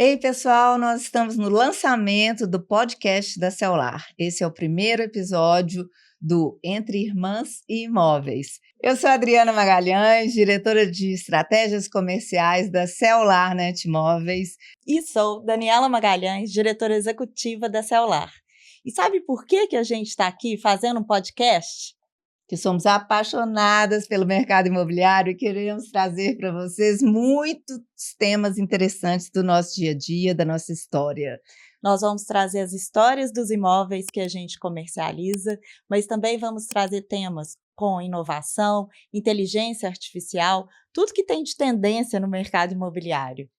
Ei, pessoal, nós estamos no lançamento do podcast da Celular. Esse é o primeiro episódio do Entre Irmãs e Imóveis. Eu sou a Adriana Magalhães, diretora de estratégias comerciais da Celular Netmóveis. E sou Daniela Magalhães, diretora executiva da Celular. E sabe por que a gente está aqui fazendo um podcast? Que somos apaixonadas pelo mercado imobiliário e queremos trazer para vocês muitos temas interessantes do nosso dia a dia, da nossa história. Nós vamos trazer as histórias dos imóveis que a gente comercializa, mas também vamos trazer temas com inovação, inteligência artificial, tudo que tem de tendência no mercado imobiliário.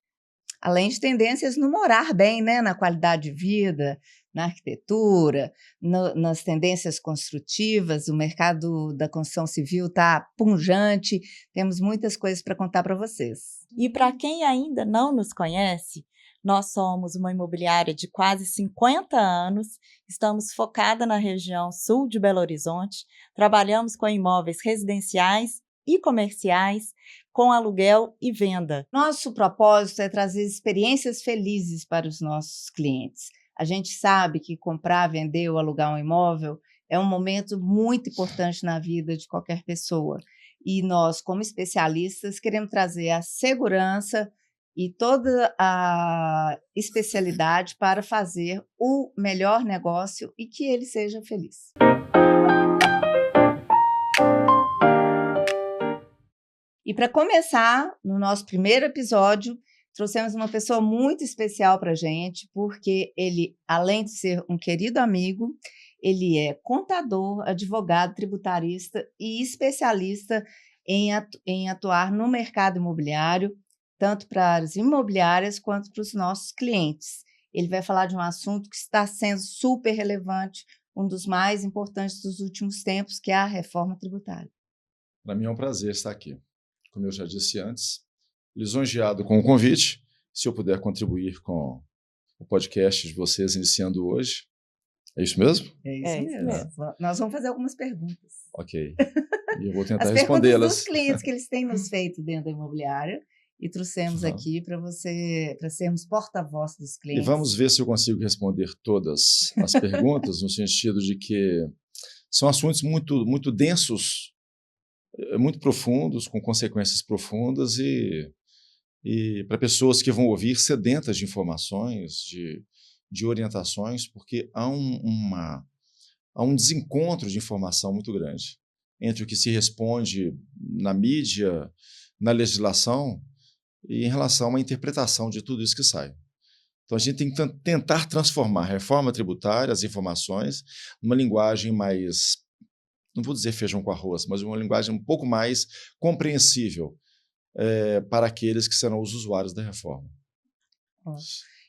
Além de tendências no morar bem, né? Na qualidade de vida, na arquitetura, nas tendências construtivas. O mercado da construção civil está pujante, temos muitas coisas para contar para vocês. E para quem ainda não nos conhece, nós somos uma imobiliária de quase 50 anos, estamos focada na região sul de Belo Horizonte, trabalhamos com imóveis residenciais e comerciais, com aluguel e venda. Nosso propósito é trazer experiências felizes para os nossos clientes. A gente sabe que comprar, vender ou alugar um imóvel é um momento muito importante na vida de qualquer pessoa. E nós, como especialistas, queremos trazer a segurança e toda a especialidade para fazer o melhor negócio e que ele seja feliz. E para começar, no nosso primeiro episódio, trouxemos uma pessoa muito especial para a gente, porque ele, além de ser um querido amigo, ele é contador, advogado, tributarista e especialista em atuar no mercado imobiliário, tanto para as imobiliárias quanto para os nossos clientes. Ele vai falar de um assunto que está sendo super relevante, um dos mais importantes dos últimos tempos, que é a reforma tributária. Para mim é um prazer estar aqui. Como eu já disse antes, lisonjeado com o convite, se eu puder contribuir com o podcast de vocês iniciando hoje. É isso mesmo? É isso mesmo. Nós vamos fazer algumas perguntas. Ok. E eu vou tentar respondê-las. As respondê-las. Dos clientes que eles têm nos feito dentro da imobiliária e trouxemos aqui para sermos porta-voz dos clientes. E vamos ver se eu consigo responder todas as perguntas, no sentido de que são assuntos muito densos, muito profundos, com consequências profundas e para pessoas que vão ouvir sedentas de informações, de orientações, porque há um desencontro de informação muito grande entre o que se responde na mídia, na legislação e em relação a uma interpretação de tudo isso que sai. Então, a gente tem que tentar transformar a reforma tributária, as informações, numa linguagem mais, não vou dizer feijão com arroz, mas uma linguagem um pouco mais compreensível para aqueles que serão os usuários da reforma.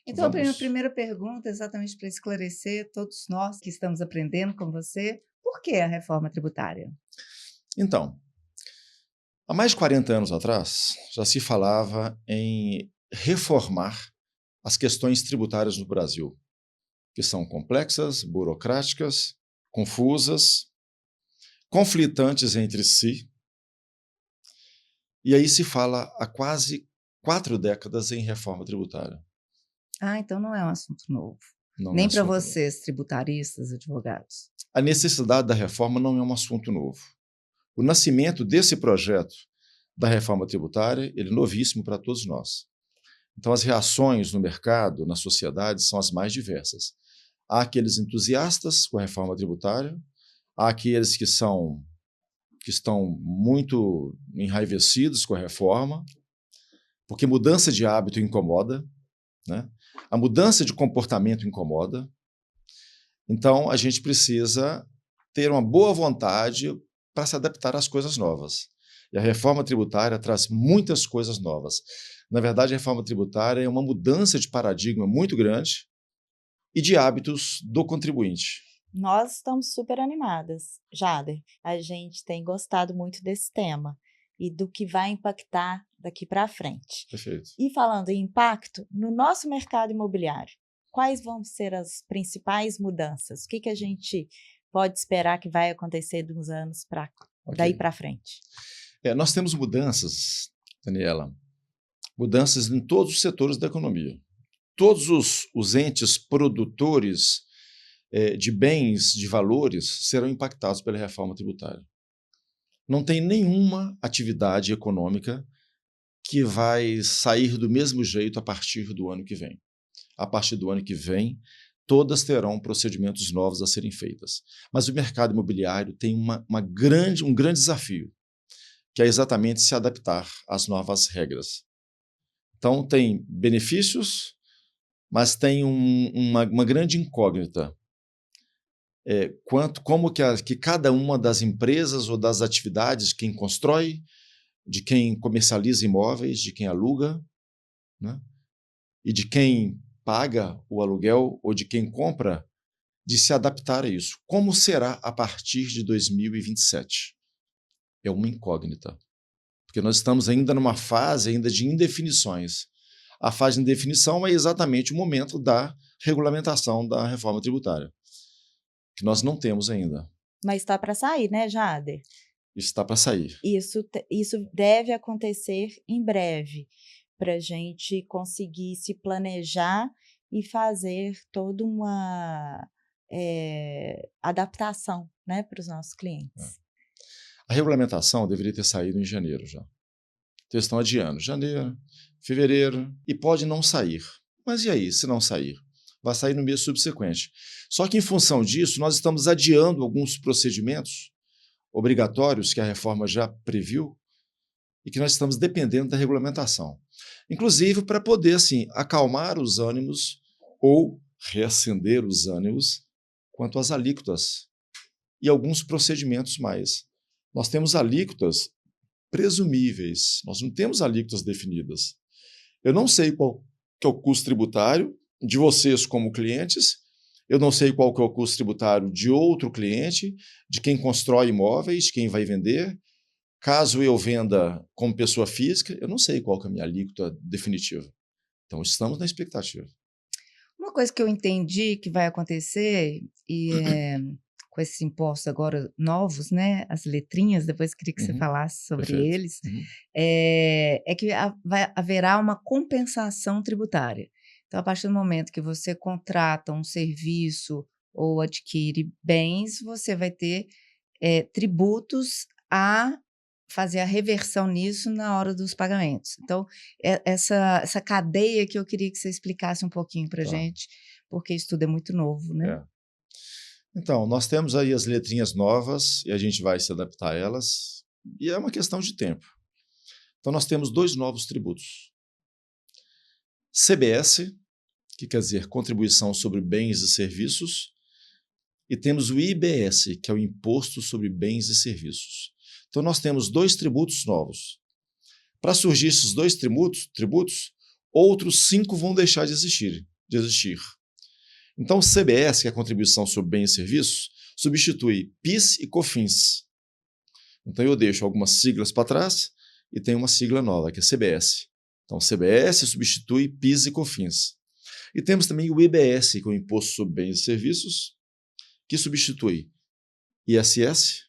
Então, a primeira pergunta, exatamente para esclarecer todos nós que estamos aprendendo com você, por que a reforma tributária? Então, há mais de 40 anos atrás, já se falava em reformar as questões tributárias no Brasil, que são complexas, burocráticas, confusas, conflitantes entre si. E aí se fala há quase 4 décadas em reforma tributária. Então não é um assunto novo. Não nem para vocês, novo. Tributaristas, advogados. A necessidade da reforma não é um assunto novo. O nascimento desse projeto da reforma tributária, ele é novíssimo para todos nós. Então as reações no mercado, na sociedade, são as mais diversas. Há aqueles entusiastas com a reforma tributária, há aqueles que estão muito enraivecidos com a reforma, porque mudança de hábito incomoda, né? A mudança de comportamento incomoda. Então, a gente precisa ter uma boa vontade para se adaptar às coisas novas. E a reforma tributária traz muitas coisas novas. Na verdade, a reforma tributária é uma mudança de paradigma muito grande e de hábitos do contribuinte. Nós estamos super animadas, Jader. A gente tem gostado muito desse tema e do que vai impactar daqui para frente. Perfeito. E falando em impacto, no nosso mercado imobiliário, quais vão ser as principais mudanças? O que a gente pode esperar que vai acontecer de uns anos daí para frente? Nós temos mudanças, Daniela, mudanças em todos os setores da economia. todos os entes produtores de bens, de valores, serão impactados pela reforma tributária. Não tem nenhuma atividade econômica que vai sair do mesmo jeito a partir do ano que vem. A partir do ano que vem, todas terão procedimentos novos a serem feitas. Mas o mercado imobiliário tem um grande desafio, que é exatamente se adaptar às novas regras. Então, tem benefícios, mas tem uma grande incógnita. Como que cada uma das empresas ou das atividades, quem constrói, de quem comercializa imóveis, de quem aluga, né, e de quem paga o aluguel ou de quem compra, de se adaptar a isso. Como será a partir de 2027? É uma incógnita, porque nós estamos ainda numa fase ainda de indefinições. A fase de indefinição é exatamente o momento da regulamentação da reforma tributária, que nós não temos ainda. Mas está para sair, né, Jader? Está para sair. Isso deve acontecer em breve, para a gente conseguir se planejar e fazer toda uma adaptação, né, para os nossos clientes. A regulamentação deveria ter saído em janeiro já. Então, estão adiando janeiro, fevereiro, e pode não sair. Mas e aí, se não sair? Vai sair no mês subsequente. Só que, em função disso, nós estamos adiando alguns procedimentos obrigatórios que a reforma já previu e que nós estamos dependendo da regulamentação. Inclusive para poder, assim, acalmar os ânimos ou reacender os ânimos quanto às alíquotas e alguns procedimentos mais. Nós temos alíquotas presumíveis, nós não temos alíquotas definidas. Eu não sei qual que é o custo tributário de vocês como clientes, eu não sei qual que é o custo tributário de outro cliente, de quem constrói imóveis, de quem vai vender. Caso eu venda como pessoa física, eu não sei qual que é a minha alíquota definitiva. Então, estamos na expectativa. Uma coisa que eu entendi que vai acontecer, com esses impostos agora novos, né, as letrinhas, depois queria que você falasse sobre Perfeito. eles, é que haverá uma compensação tributária. Então, a partir do momento que você contrata um serviço ou adquire bens, você vai ter tributos a fazer a reversão nisso na hora dos pagamentos. Então, essa cadeia que eu queria que você explicasse um pouquinho para a gente, porque isso tudo é muito novo, né? Então, nós temos aí as letrinhas novas e a gente vai se adaptar a elas, e é uma questão de tempo. Então, nós temos 2 novos tributos. CBS, que quer dizer Contribuição sobre Bens e Serviços, e temos o IBS, que é o Imposto sobre Bens e Serviços. Então, nós temos 2 tributos novos. Para surgir esses 2 tributos, outros 5 vão deixar de existir. Então, o CBS, que é a Contribuição sobre Bens e Serviços, substitui PIS e COFINS. Então, eu deixo algumas siglas para trás e tem uma sigla nova, que é CBS. Então, CBS substitui PIS e COFINS. E temos também o IBS, que é o Imposto sobre Bens e Serviços, que substitui ISS,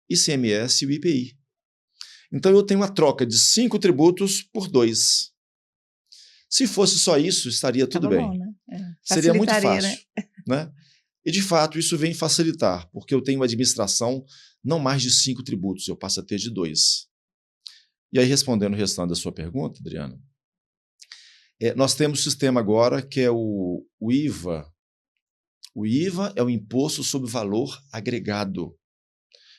ICMS e o IPI. Então, eu tenho uma troca de 5 tributos por 2. Se fosse só isso, estaria tudo bem. Bom, né? Seria muito fácil. Né? E, de fato, isso vem facilitar, porque eu tenho uma administração não mais de 5 tributos, eu passo a ter de 2. E aí, respondendo o restante da sua pergunta, Adriana, nós temos um sistema agora que é o IVA. O IVA é o Imposto sobre Valor Agregado.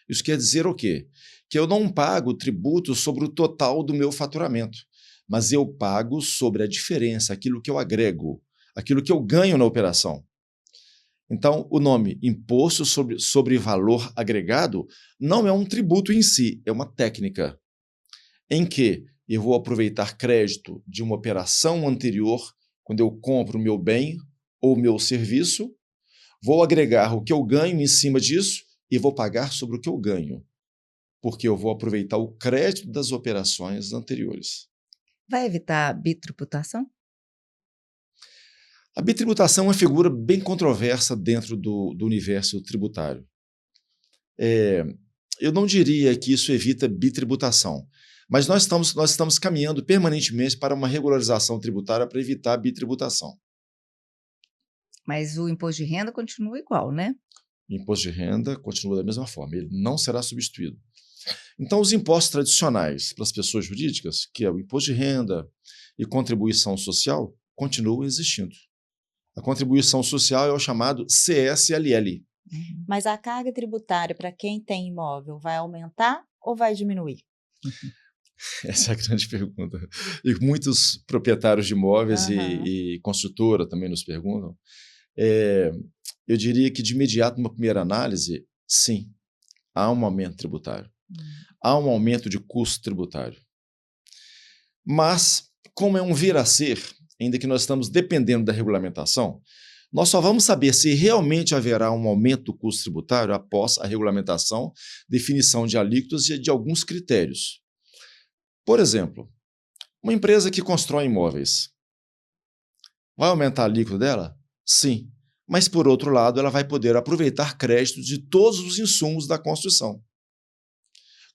Isso quer dizer o quê? Que eu não pago tributo sobre o total do meu faturamento, mas eu pago sobre a diferença, aquilo que eu agrego, aquilo que eu ganho na operação. Então, o nome Imposto sobre Valor Agregado não é um tributo em si, é uma técnica em que eu vou aproveitar crédito de uma operação anterior, quando eu compro o meu bem ou o meu serviço, vou agregar o que eu ganho em cima disso e vou pagar sobre o que eu ganho, porque eu vou aproveitar o crédito das operações anteriores. Vai evitar a bitributação? A bitributação é uma figura bem controversa dentro do universo tributário. Eu não diria que isso evita bitributação, mas nós estamos caminhando permanentemente para uma regularização tributária para evitar a bitributação. Mas o imposto de renda continua igual, né? O imposto de renda continua da mesma forma, ele não será substituído. Então, os impostos tradicionais para as pessoas jurídicas, que é o imposto de renda e contribuição social, continuam existindo. A contribuição social é o chamado CSLL. Mas a carga tributária para quem tem imóvel vai aumentar ou vai diminuir? Essa é a grande pergunta. E muitos proprietários de imóveis e construtora também nos perguntam. Eu diria que, de imediato, numa primeira análise, sim, há um aumento tributário. Há um aumento de custo tributário. Mas, como é um vir a ser, ainda que nós estamos dependendo da regulamentação, nós só vamos saber se realmente haverá um aumento do custo tributário após a regulamentação, definição de alíquotas e de alguns critérios. Por exemplo, uma empresa que constrói imóveis, vai aumentar a alíquota dela? Sim. Mas, por outro lado, ela vai poder aproveitar créditos de todos os insumos da construção.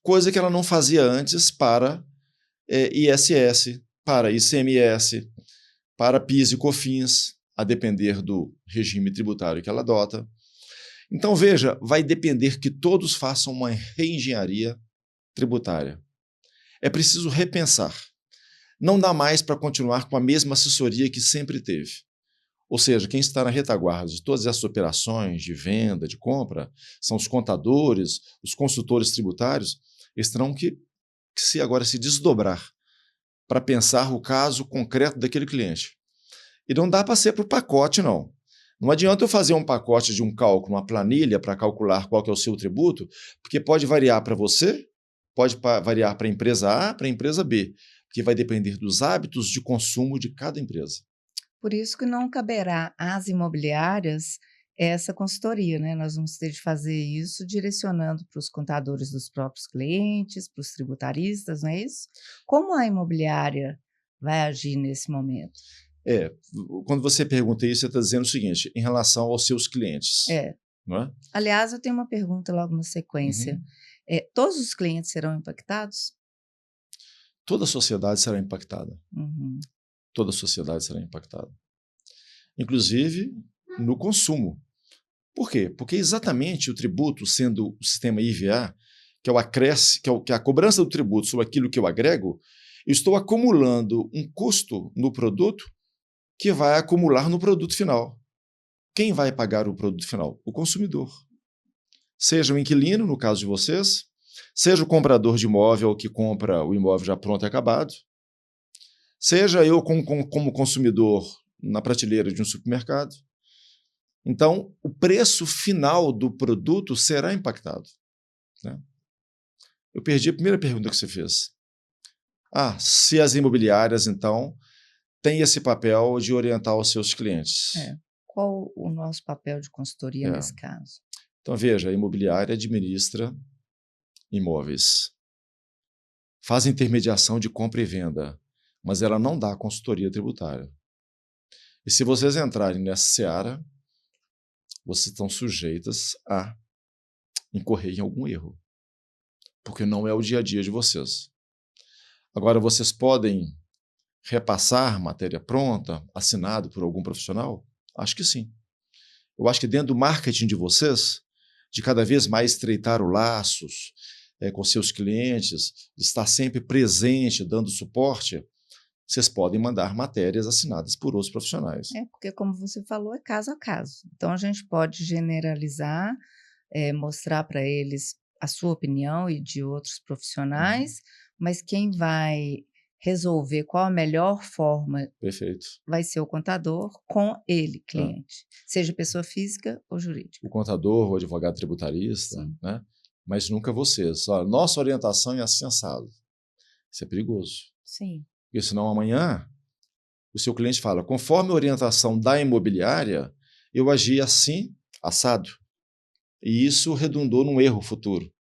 Coisa que ela não fazia antes para ISS, para ICMS, para PIS e COFINS, a depender do regime tributário que ela adota. Então, veja, vai depender que todos façam uma reengenharia tributária. É preciso repensar. Não dá mais para continuar com a mesma assessoria que sempre teve. Ou seja, quem está na retaguarda de todas essas operações de venda, de compra, são os contadores, os consultores tributários, eles terão que agora se desdobrar para pensar o caso concreto daquele cliente. E não dá para ser por pacote, não. Não adianta eu fazer um pacote de um cálculo, uma planilha para calcular qual que é o seu tributo, porque pode variar para você, pode variar para a empresa A, para a empresa B, porque vai depender dos hábitos de consumo de cada empresa. Por isso que não caberá às imobiliárias essa consultoria, né? Nós vamos ter de fazer isso direcionando para os contadores dos próprios clientes, para os tributaristas, não é isso? Como a imobiliária vai agir nesse momento? Quando você pergunta isso, você está dizendo o seguinte, em relação aos seus clientes. Não é? Aliás, eu tenho uma pergunta logo na sequência. Todos os clientes serão impactados? Toda a sociedade será impactada. Toda a sociedade será impactada. Inclusive no consumo. Por quê? Porque exatamente o tributo, sendo o sistema IVA, que é o acréscimo, que é a cobrança do tributo sobre aquilo que eu agrego, eu estou acumulando um custo no produto que vai acumular no produto final. Quem vai pagar o produto final? O consumidor. Seja o inquilino, no caso de vocês, seja o comprador de imóvel que compra o imóvel já pronto e acabado, seja eu como consumidor na prateleira de um supermercado. Então, o preço final do produto será impactado. Né? Eu perdi a primeira pergunta que você fez. Se as imobiliárias, então, têm esse papel de orientar os seus clientes. Qual o nosso papel de consultoria nesse caso? Então, veja, a imobiliária administra imóveis, faz intermediação de compra e venda, mas ela não dá consultoria tributária. E se vocês entrarem nessa seara, vocês estão sujeitas a incorrer em algum erro, porque não é o dia a dia de vocês. Agora, vocês podem repassar matéria pronta, assinado por algum profissional? Acho que sim. Eu acho que dentro do marketing de vocês, de cada vez mais estreitar os laços com seus clientes, de estar sempre presente, dando suporte, vocês podem mandar matérias assinadas por outros profissionais. Porque, como você falou, é caso a caso. Então, a gente pode generalizar, mostrar para eles a sua opinião e de outros profissionais, mas quem vai resolver qual a melhor forma vai ser o contador com ele, cliente, seja pessoa física ou jurídica. O contador, o advogado tributarista, né? Mas nunca vocês. Nossa orientação é assim assado. Isso é perigoso. Sim. Porque senão amanhã o seu cliente fala, conforme a orientação da imobiliária, eu agi assim, assado. E isso redundou num erro futuro.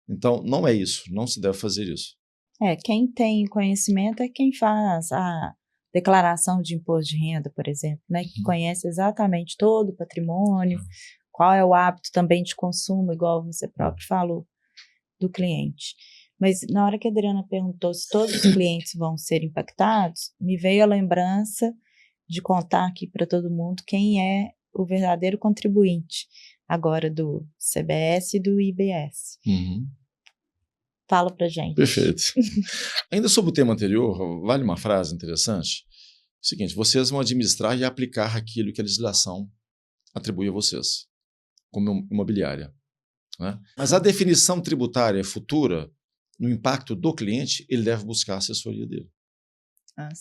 Então, não é isso, não se deve fazer isso. Quem tem conhecimento é quem faz a declaração de imposto de renda, por exemplo, né? Que conhece exatamente todo o patrimônio, qual é o hábito também de consumo, igual você próprio falou, do cliente. Mas na hora que a Adriana perguntou se todos os clientes vão ser impactados, me veio a lembrança de contar aqui para todo mundo quem é o verdadeiro contribuinte agora do CBS e do IBS. Fala pra gente. Perfeito. Ainda sobre o tema anterior, vale uma frase interessante. O seguinte, vocês vão administrar e aplicar aquilo que a legislação atribui a vocês, como imobiliária, né? Mas a definição tributária futura, no impacto do cliente, ele deve buscar a assessoria dele.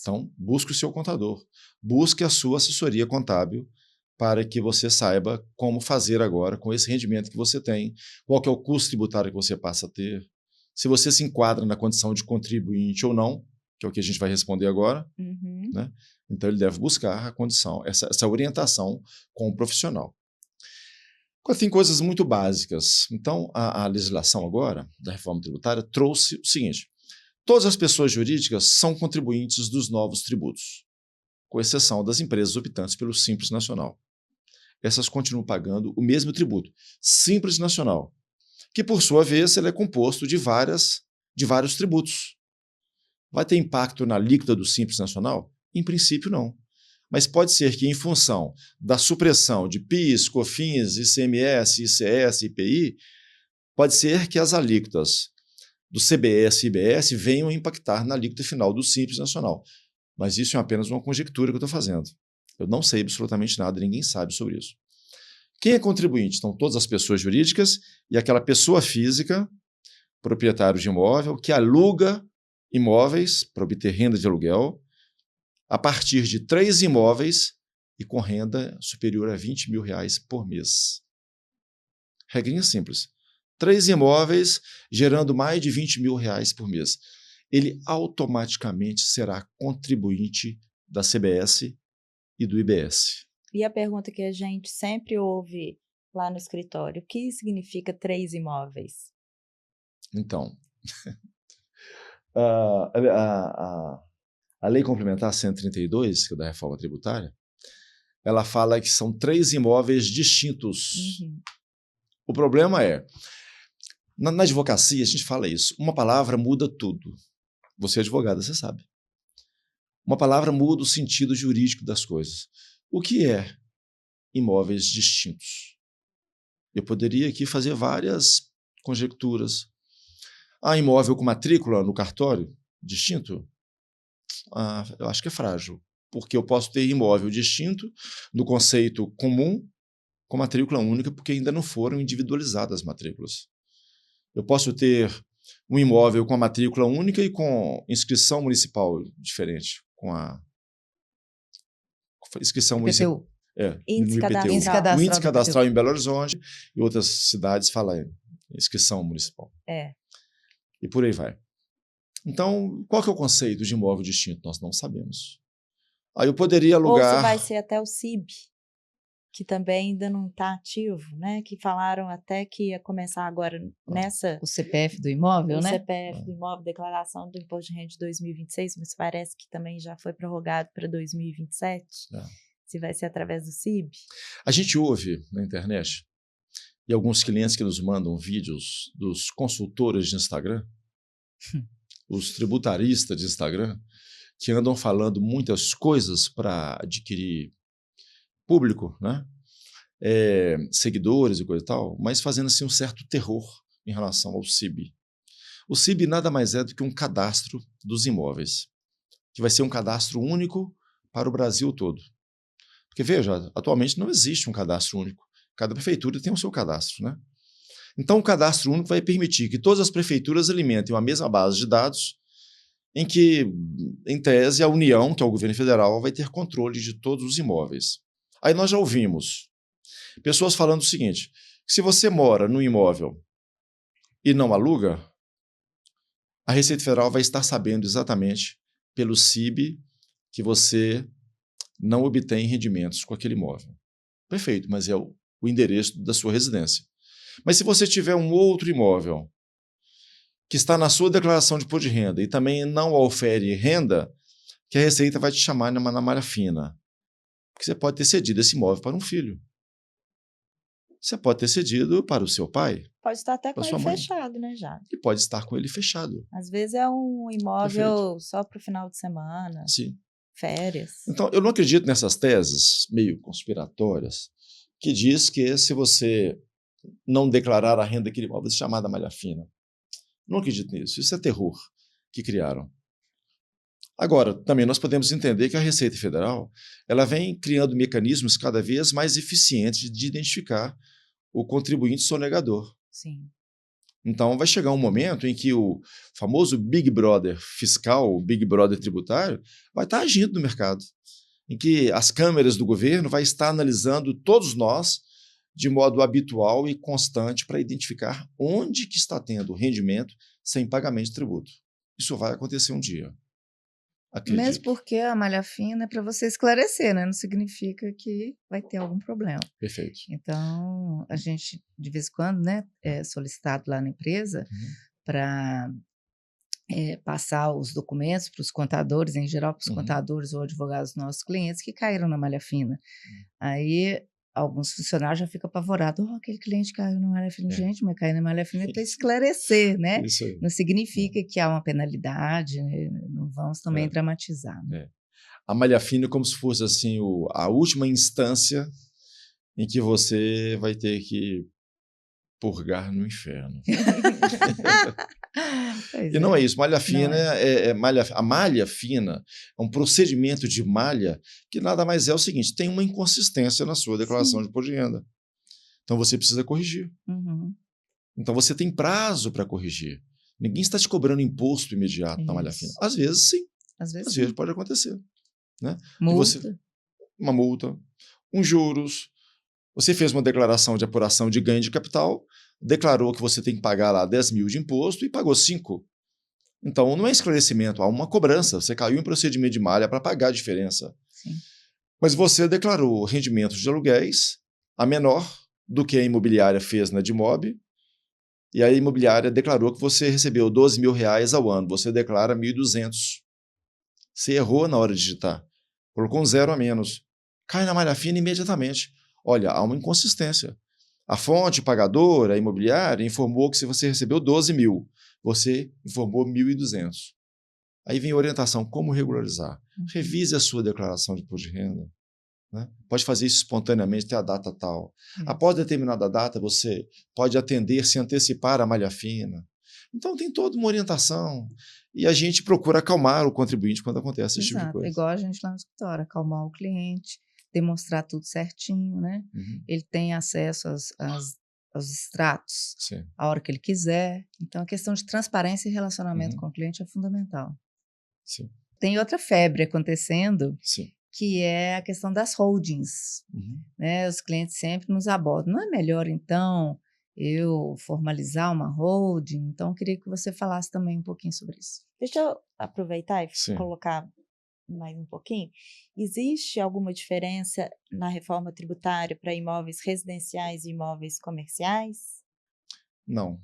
Então, busque o seu contador, busque a sua assessoria contábil para que você saiba como fazer agora com esse rendimento que você tem, qual que é o custo tributário que você passa a ter, se você se enquadra na condição de contribuinte ou não, que é o que a gente vai responder agora, né? Então ele deve buscar a condição, essa orientação com o profissional. Tem coisas muito básicas. Então, a legislação agora, da reforma tributária, trouxe o seguinte: todas as pessoas jurídicas são contribuintes dos novos tributos, com exceção das empresas optantes pelo Simples Nacional. Essas continuam pagando o mesmo tributo, Simples Nacional, que, por sua vez, ele é composto de vários tributos. Vai ter impacto na alíquota do Simples Nacional? Em princípio, não. Mas pode ser que, em função da supressão de PIS, COFINS, ICMS, ICS, IPI, pode ser que as alíquotas do CBS e IBS venham a impactar na alíquota final do Simples Nacional. Mas isso é apenas uma conjectura que eu estou fazendo. Eu não sei absolutamente nada, ninguém sabe sobre isso. Quem é contribuinte? Estão todas as pessoas jurídicas e aquela pessoa física, proprietário de imóvel, que aluga imóveis para obter renda de aluguel a partir de 3 imóveis e com renda superior a R$20 mil por mês. Regrinha simples. 3 imóveis gerando mais de R$20 mil por mês. Ele automaticamente será contribuinte da CBS e do IBS. E a pergunta que a gente sempre ouve lá no escritório: o que significa 3 imóveis? Então, a Lei Complementar 132, que é da reforma tributária, ela fala que são 3 imóveis distintos. O problema é, na advocacia a gente fala isso, uma palavra muda tudo. Você é advogada, você sabe. Uma palavra muda o sentido jurídico das coisas. O que é imóveis distintos? Eu poderia aqui fazer várias conjecturas. Imóvel com matrícula no cartório distinto? Eu acho que é frágil, porque eu posso ter imóvel distinto no conceito comum com matrícula única, porque ainda não foram individualizadas as matrículas. Eu posso ter um imóvel com a matrícula única e com inscrição municipal diferente, com a inscrição municipal. Índice cadastral. O índice cadastral em Belo Horizonte e outras cidades falam inscrição municipal. E por aí vai. Então, qual que é o conceito de imóvel distinto? Nós não sabemos. Aí eu poderia alugar... Ou se vai ser até o CIB, que também ainda não está ativo, né? Que falaram até que ia começar agora nessa... O CPF do imóvel, né? O CPF do imóvel, declaração do Imposto de Renda de 2026, mas parece que também já foi prorrogado para 2027. Se vai ser através do CIB. A gente ouve na internet, e alguns clientes que nos mandam vídeos dos consultores de Instagram, os tributaristas de Instagram, que andam falando muitas coisas para adquirir público, né? Seguidores e coisa e tal, mas fazendo assim um certo terror em relação ao CIB. O CIB nada mais é do que um cadastro dos imóveis, que vai ser um cadastro único para o Brasil todo. Porque, veja, atualmente não existe um cadastro único. Cada prefeitura tem o seu cadastro, né? Então, o cadastro único vai permitir que todas as prefeituras alimentem a mesma base de dados em que, em tese, a União, que é o governo federal, vai ter controle de todos os imóveis. Aí nós já ouvimos pessoas falando o seguinte: se você mora no imóvel e não aluga, a Receita Federal vai estar sabendo exatamente pelo CIB que você não obtém rendimentos com aquele imóvel. Perfeito, mas é o endereço da sua residência. Mas se você tiver um outro imóvel que está na sua declaração de imposto de renda e também não ofere renda, que a Receita vai te chamar na malha fina. Porque você pode ter cedido esse imóvel para um filho. Você pode ter cedido para o seu pai. Pode estar até com ele fechado, né, já? E pode estar com ele fechado. Às vezes é um imóvel só para o final de semana. Sim. Férias. Então, eu não acredito nessas teses meio conspiratórias que diz que se você não declarar a renda daquele imóvel, chamada malha fina. Não acredito nisso. Isso é terror que criaram. Agora, também nós podemos entender que a Receita Federal ela vem criando mecanismos cada vez mais eficientes de identificar o contribuinte sonegador. Sim. Então, vai chegar um momento em que o famoso Big Brother fiscal, o Big Brother tributário, vai estar agindo no mercado, em que as câmeras do governo vai estar analisando todos nós de modo habitual e constante para identificar onde que está tendo rendimento sem pagamento de tributo. Isso vai acontecer um dia. Acredito. Mesmo porque a malha fina é para você esclarecer, né? Não significa que vai ter algum problema. Perfeito. Então, a gente, de vez em quando, né, é solicitado lá na empresa para passar os documentos para os contadores, em geral para os contadores ou advogados dos nossos clientes que caíram na malha fina. Aí, alguns funcionários já ficam apavorados. Aquele cliente caiu na malha fina. Gente, mas cair na malha fina é para esclarecer, né? Isso aí. Não significa que há uma penalidade, né? Não vamos também dramatizar. Né? A malha fina é como se fosse assim, a última instância em que você vai ter que purgar no inferno. E não é isso. Malha fina a malha fina é um procedimento de malha que nada mais é o seguinte: tem uma inconsistência na sua declaração de imposto de renda. Então você precisa corrigir. Então você tem prazo para corrigir. Ninguém está te cobrando imposto imediato na malha fina. Às vezes sim. Às vezes pode acontecer. Né? Multa. Uma multa, juros. Você fez uma declaração de apuração de ganho de capital, declarou que você tem que pagar lá 10 mil de imposto e pagou 5. Então, não é esclarecimento, há uma cobrança. Você caiu em procedimento de malha para pagar a diferença. Sim. Mas você declarou rendimentos de aluguéis a menor do que a imobiliária fez na Dimob, e a imobiliária declarou que você recebeu 12 mil reais ao ano. Você declara 1.200. Você errou na hora de digitar. Colocou um zero a menos. Cai na malha fina imediatamente. Olha, há uma inconsistência. A fonte pagadora, a imobiliária, informou que se você recebeu 12 mil, você informou 1.200. Aí vem a orientação, como regularizar? Revise a sua declaração de imposto de renda. Né? Pode fazer isso espontaneamente até a data tal. Após determinada data, você pode atender, se antecipar a malha fina. Então, tem toda uma orientação. E a gente procura acalmar o contribuinte quando acontece esse tipo de coisa. Igual a gente lá no escritório, acalmar o cliente, demonstrar tudo certinho, né? Ele tem acesso aos extratos a hora que ele quiser. Então, a questão de transparência e relacionamento com o cliente é fundamental. Sim. Tem outra febre acontecendo, Sim. que é a questão das holdings. Né? Os clientes sempre nos abordam. Não é melhor, então, eu formalizar uma holding? Então, eu queria que você falasse também um pouquinho sobre isso. Deixa eu aproveitar e colocar mais um pouquinho. Existe alguma diferença na reforma tributária para imóveis residenciais e imóveis comerciais? Não.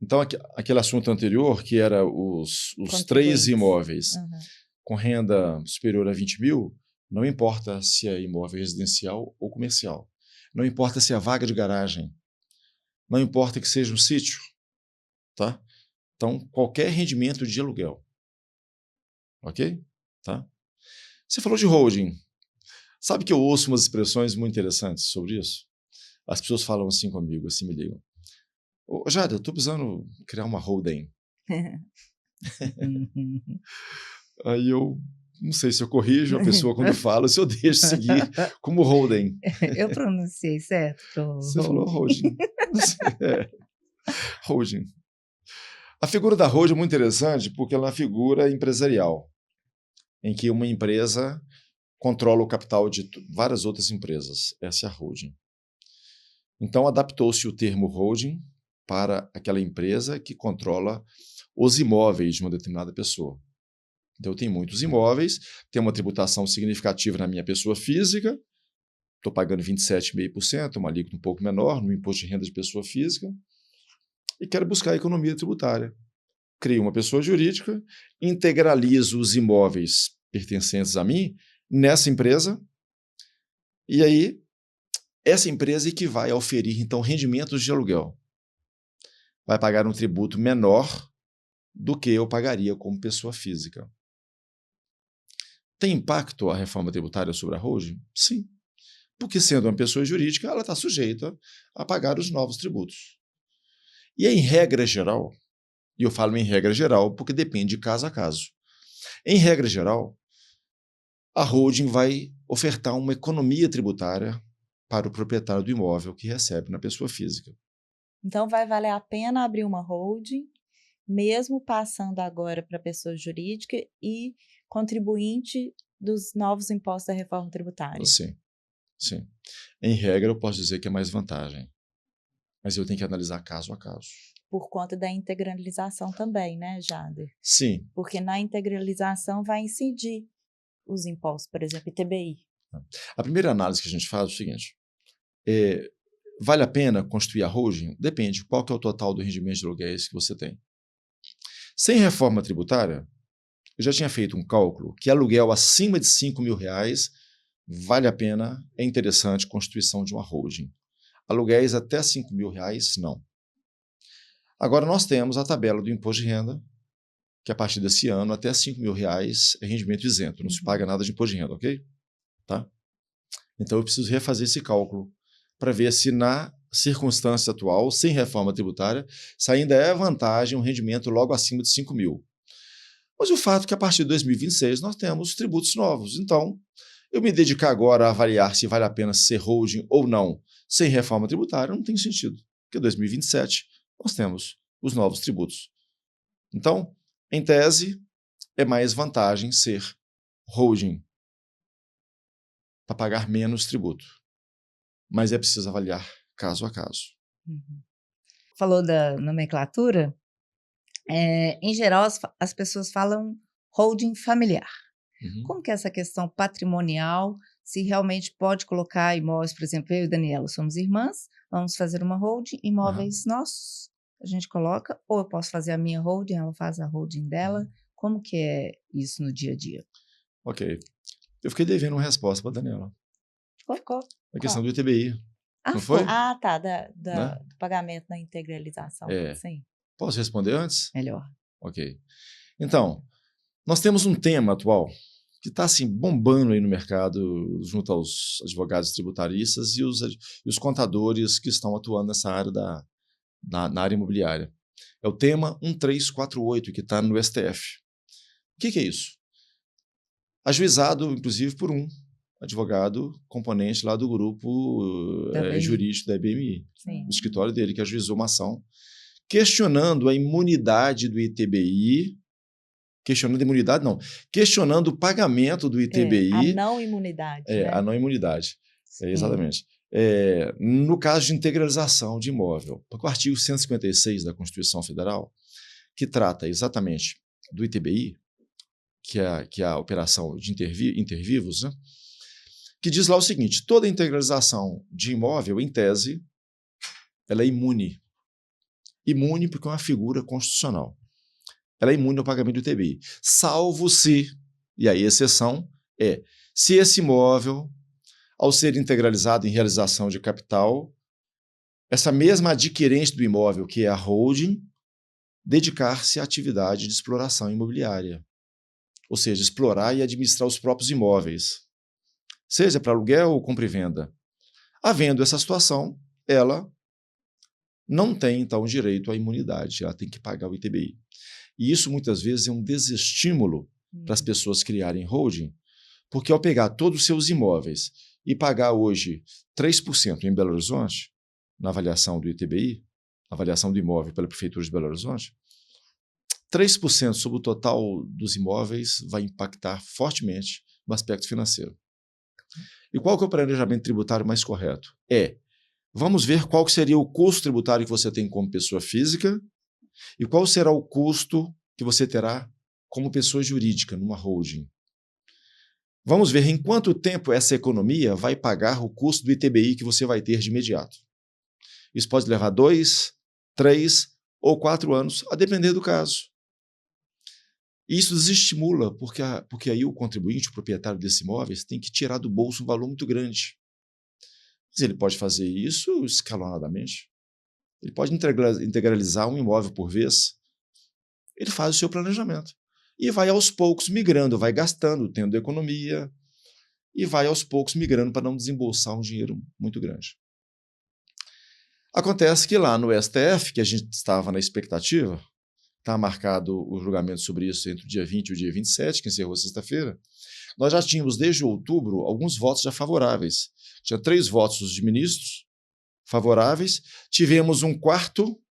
Então, aquele assunto anterior, que era os 3 imóveis com renda superior a 20 mil, não importa se é imóvel residencial ou comercial. Não importa se é vaga de garagem. Não importa que seja um sítio. Tá? Então, qualquer rendimento de aluguel. Ok? Tá? Você falou de holding. Sabe que eu ouço umas expressões muito interessantes sobre isso? As pessoas falam assim comigo, assim me ligam. Ô, Jada, eu estou precisando criar uma holding. Aí eu não sei se eu corrijo a pessoa quando fala, se eu deixo seguir como holding. Eu pronunciei certo? Você falou holding. Holding. A figura da holding é muito interessante porque ela é uma figura empresarial, em que uma empresa controla o capital de várias outras empresas. Essa é a holding. Então, adaptou-se o termo holding para aquela empresa que controla os imóveis de uma determinada pessoa. Então, eu tenho muitos imóveis, tenho uma tributação significativa na minha pessoa física, estou pagando 27,5%, uma alíquota um pouco menor no imposto de renda de pessoa física, e quero buscar a economia tributária. Crio uma pessoa jurídica, integralizo os imóveis pertencentes a mim nessa empresa, e aí essa empresa que vai oferir, então, rendimentos de aluguel. Vai pagar um tributo menor do que eu pagaria como pessoa física. Tem impacto a reforma tributária sobre a holding? Sim. porque, sendo uma pessoa jurídica, ela está sujeita a pagar os novos tributos. E, em regra geral, e eu falo em regra geral porque depende de caso a caso, em regra geral, a holding vai ofertar uma economia tributária para o proprietário do imóvel que recebe na pessoa física. Então, vai valer a pena abrir uma holding, mesmo passando agora para a pessoa jurídica e contribuinte dos novos impostos da reforma tributária. Sim, sim. Em regra, eu posso dizer que é mais vantagem, mas eu tenho que analisar caso a caso. Por conta da integralização também, né, Jader? Sim. Porque na integralização vai incidir os impostos, por exemplo, ITBI. A primeira análise que a gente faz é o seguinte: vale a pena constituir a holding? Depende, qual que é o total do rendimento de aluguéis que você tem. Sem reforma tributária, eu já tinha feito um cálculo que aluguel acima de R$5.000 vale a pena, é interessante a constituição de uma holding. Aluguéis até R$5.000, não. Agora nós temos a tabela do imposto de renda, que a partir desse ano até R$5.000 é rendimento isento, não se paga nada de imposto de renda, ok? Tá? Então eu preciso refazer esse cálculo para ver se na circunstância atual, sem reforma tributária, se ainda é vantagem um rendimento logo acima de 5.000. Mas o fato é que a partir de 2026 nós temos tributos novos. Então, eu me dedicar agora a avaliar se vale a pena ser holding ou não sem reforma tributária não tem sentido, porque em 2027 nós temos os novos tributos. Então, em tese, é mais vantagem ser holding para pagar menos tributo. Mas é preciso avaliar caso a caso. Falou da nomenclatura. Em geral, as pessoas falam holding familiar. Como que é essa questão patrimonial, se realmente pode colocar imóveis, por exemplo, eu e Daniela somos irmãs, vamos fazer uma holding, imóveis nossos, a gente coloca, ou eu posso fazer a minha holding, ela faz a holding dela. Como que é isso no dia a dia? Ok. Eu fiquei devendo uma resposta para a Daniela. Ficou. A questão do ITBI. Não foi? foi? Ah, tá, Né? do pagamento na integralização. Sim. Posso responder antes? Melhor. Ok. Então, nós temos um tema atual que está assim, bombando aí no mercado junto aos advogados tributaristas e os contadores que estão atuando nessa área na área imobiliária. É o tema 1348, que está no STF. O que é isso? Ajuizado, inclusive, por um advogado componente lá do grupo jurídico da IBMI, o escritório dele, que ajuizou uma ação questionando a imunidade do ITBI, questionando o pagamento do ITBI. A não imunidade. Né? A não imunidade, exatamente. No caso de integralização de imóvel, porque o artigo 156 da Constituição Federal, que trata exatamente do ITBI, que é a operação de intervivos, né? Que diz lá o seguinte: toda integralização de imóvel, em tese, ela é imune. Imune porque é uma figura constitucional. Ela é imune ao pagamento do ITBI, salvo se, e aí a exceção se esse imóvel, ao ser integralizado em realização de capital, essa mesma adquirente do imóvel, que é a holding, dedicar-se à atividade de exploração imobiliária, ou seja, explorar e administrar os próprios imóveis, seja para aluguel ou compra e venda. Havendo essa situação, ela não tem, então, direito à imunidade, ela tem que pagar o ITBI. E isso, muitas vezes, é um desestímulo para as pessoas criarem holding, porque ao pegar todos os seus imóveis e pagar hoje 3% em Belo Horizonte, na avaliação do ITBI, na avaliação do imóvel pela Prefeitura de Belo Horizonte, 3% sobre o total dos imóveis vai impactar fortemente no aspecto financeiro. E qual que é o planejamento tributário mais correto? Vamos ver qual que seria o custo tributário que você tem como pessoa física e qual será o custo que você terá como pessoa jurídica numa holding. Vamos ver em quanto tempo essa economia vai pagar o custo do ITBI que você vai ter de imediato. Isso pode levar 2, 3 ou 4 anos, a depender do caso. E isso desestimula, porque aí o contribuinte, o proprietário desses imóveis, tem que tirar do bolso um valor muito grande. Mas ele pode fazer isso escalonadamente. Ele pode integralizar um imóvel por vez. Ele faz o seu planejamento. E vai aos poucos migrando, vai gastando, tendo economia. e vai aos poucos migrando para não desembolsar um dinheiro muito grande. Acontece que lá no STF, que a gente estava na expectativa, está marcado o julgamento sobre isso entre o dia 20 e o dia 27, que encerrou sexta-feira, nós já tínhamos desde outubro alguns votos já favoráveis. Tinha 3 votos de ministros favoráveis, tivemos um quarto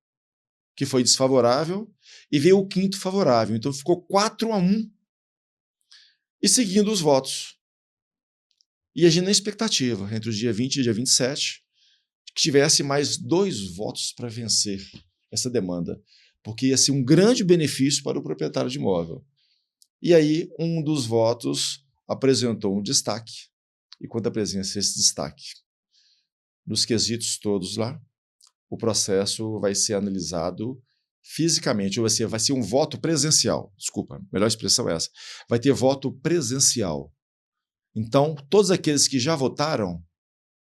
que foi desfavorável e veio o 5º favorável, então ficou 4-1 e seguindo os votos. E a gente na expectativa, entre o dia 20 e o dia 27, que tivesse mais 2 votos para vencer essa demanda, porque ia ser um grande benefício para o proprietário de imóvel. E aí, um dos votos apresentou um destaque. E quando apresenta esse destaque, nos quesitos todos lá, o processo vai ser analisado fisicamente, ou vai ser um voto presencial. Desculpa, a melhor expressão é essa. Vai ter voto presencial. Então, todos aqueles que já votaram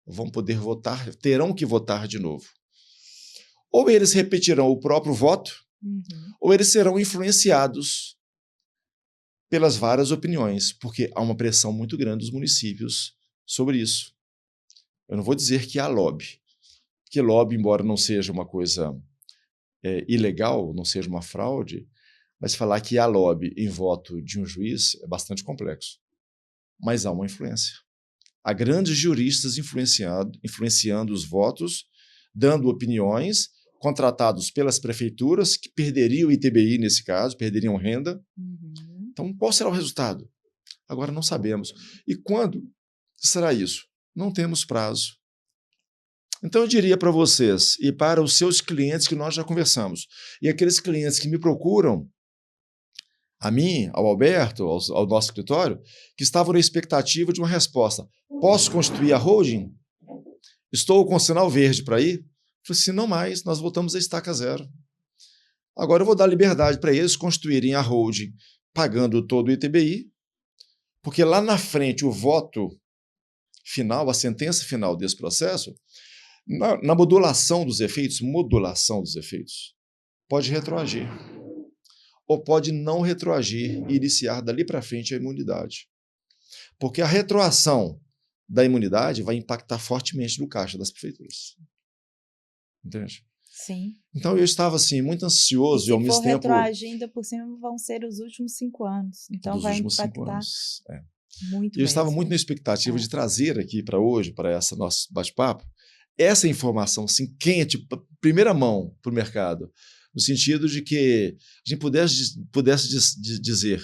vão poder votar, terão que votar de novo. Ou eles repetirão o próprio voto, ou eles serão influenciados pelas várias opiniões, porque há uma pressão muito grande dos municípios sobre isso. Eu não vou dizer que há lobby, porque lobby, embora não seja uma coisa ilegal, não seja uma fraude, mas falar que há lobby em voto de um juiz é bastante complexo. Mas há uma influência. Há grandes juristas influenciando os votos, dando opiniões, contratados pelas prefeituras, que perderiam o ITBI nesse caso, perderiam renda. Então, qual será o resultado? Agora não sabemos. E quando será isso? Não temos prazo. Então, eu diria para vocês e para os seus clientes que nós já conversamos, e aqueles clientes que me procuram, a mim, ao Alberto, ao nosso escritório, que estavam na expectativa de uma resposta. Posso constituir a holding? Estou com sinal verde para ir? Eu falei assim, não mais, nós voltamos a estaca zero. Agora eu vou dar liberdade para eles constituírem a holding pagando todo o ITBI, porque lá na frente o voto final, a sentença final desse processo, na modulação dos efeitos, pode retroagir. Ou pode não retroagir e iniciar dali para frente a imunidade. Porque a retroação da imunidade vai impactar fortemente no caixa das prefeituras. Entende? Sim. Então eu estava assim, muito ansioso e ao mesmo tempo... Se for retroagir, ainda por cima vão ser os últimos 5 anos. Então vai impactar muito mesmo. Eu estava muito na expectativa de trazer aqui para hoje, para esse nosso bate-papo, essa informação assim, quente, primeira mão para o mercado, no sentido de que a gente pudesse dizer,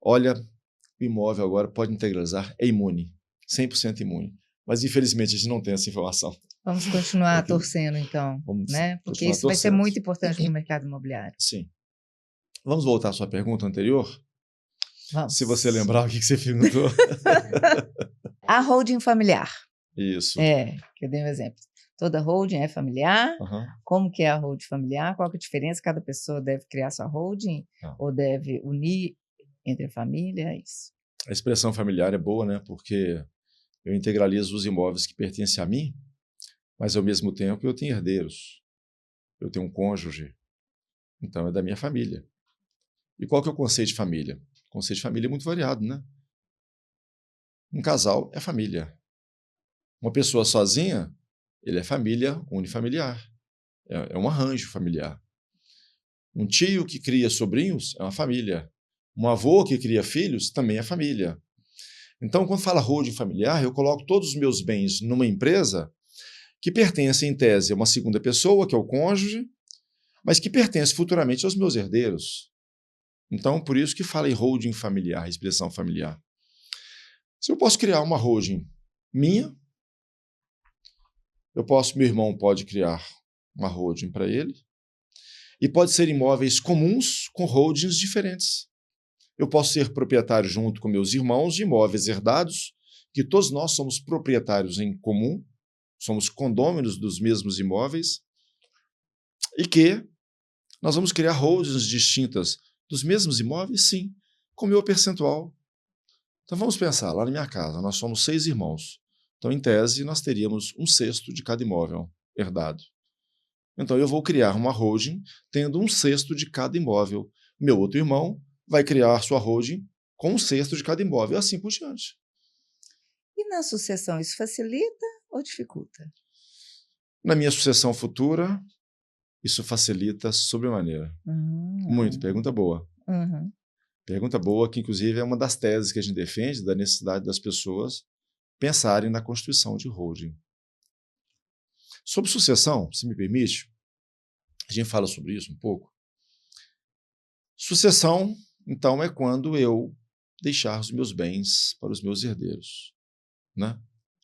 olha, o imóvel agora pode integralizar, é imune, 100% imune. Mas, infelizmente, a gente não tem essa informação. Vamos continuar torcendo, então, né? Porque isso vai ser muito importante para o mercado imobiliário. Sim. Vamos voltar à sua pergunta anterior? Vamos. Se você lembrar o que você perguntou. A holding familiar. Isso. Que eu dei um exemplo. Toda holding é familiar. Como que é a holding familiar? Qual que é a diferença? Cada pessoa deve criar sua holding ou deve unir entre a família? É isso. A expressão familiar é boa, né? Porque eu integralizo os imóveis que pertencem a mim, mas ao mesmo tempo eu tenho herdeiros. Eu tenho um cônjuge. Então é da minha família. E qual que é o conceito de família? O conceito de família é muito variado, né? Um casal é família. Uma pessoa sozinha, ele é família unifamiliar. É um arranjo familiar. Um tio que cria sobrinhos é uma família. Um avô que cria filhos também é família. Então, quando fala holding familiar, eu coloco todos os meus bens numa empresa que pertence, em tese, a uma segunda pessoa, que é o cônjuge, mas que pertence futuramente aos meus herdeiros. Então, por isso que fala em holding familiar, expressão familiar. Se eu posso criar uma holding minha, meu irmão pode criar uma holding para ele, e pode ser imóveis comuns com holdings diferentes. Eu posso ser proprietário junto com meus irmãos de imóveis herdados, que todos nós somos proprietários em comum, somos condôminos dos mesmos imóveis, e que nós vamos criar holdings distintas dos mesmos imóveis, sim, com meu percentual. Então vamos pensar, lá na minha casa, nós somos 6 irmãos. Então, em tese, nós teríamos 1/6 de cada imóvel herdado. Então, eu vou criar uma holding tendo 1/6 de cada imóvel. Meu outro irmão vai criar sua holding com 1/6 de cada imóvel, e assim por diante. E na sucessão, isso facilita ou dificulta? Na minha sucessão futura, isso facilita sobremaneira. Muito. Pergunta boa. Uhum. Pergunta boa, que inclusive é uma das teses que a gente defende, da necessidade das pessoas pensarem na constituição de holding. Sobre sucessão, se me permite, a gente fala sobre isso um pouco. Sucessão, então, é quando eu deixar os meus bens para os meus herdeiros, né?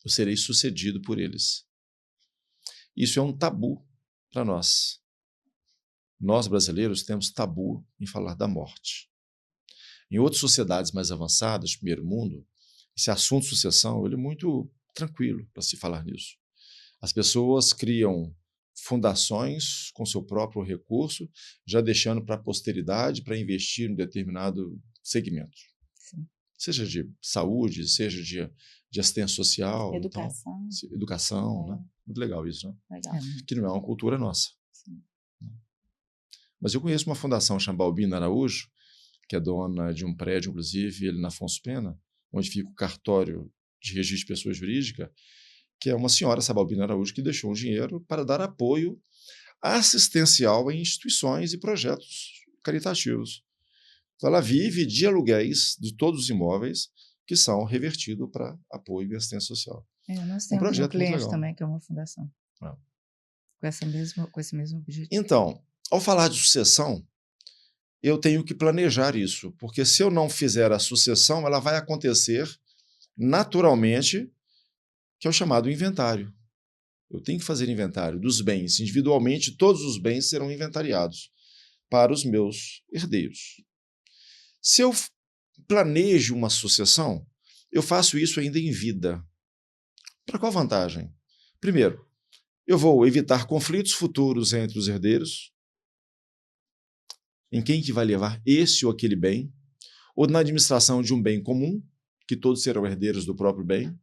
Eu serei sucedido por eles. Isso é um tabu para nós. Nós, brasileiros, temos tabu em falar da morte. Em outras sociedades mais avançadas, primeiro mundo, esse assunto sucessão ele é muito tranquilo para se falar nisso. As pessoas criam fundações com seu próprio recurso, já deixando para a posteridade para investir em determinado segmento. Sim. Seja de saúde, seja de assistência social. Educação. Então, educação, né? Muito legal isso, né? Legal. Que não é uma cultura nossa. Sim. Mas eu conheço uma fundação chamada Albina Araújo, que é dona de um prédio, inclusive, ele na Afonso Pena, onde fica o cartório de registro de pessoa jurídica, que é uma senhora, Sabalbina Araújo, que deixou um dinheiro para dar apoio assistencial em instituições e projetos caritativos. Então, ela vive de aluguéis de todos os imóveis que são revertidos para apoio e assistência social. Nós temos um cliente também que é uma fundação. Ah. Com esse mesmo objetivo. Então, ao falar de sucessão, eu tenho que planejar isso, porque se eu não fizer a sucessão, ela vai acontecer naturalmente, que é o chamado inventário. Eu tenho que fazer inventário dos bens. Individualmente, todos os bens serão inventariados para os meus herdeiros. Se eu planejo uma sucessão, eu faço isso ainda em vida. Para qual vantagem? Primeiro, eu vou evitar conflitos futuros entre os herdeiros, em quem que vai levar esse ou aquele bem, ou na administração de um bem comum, que todos serão herdeiros do próprio bem.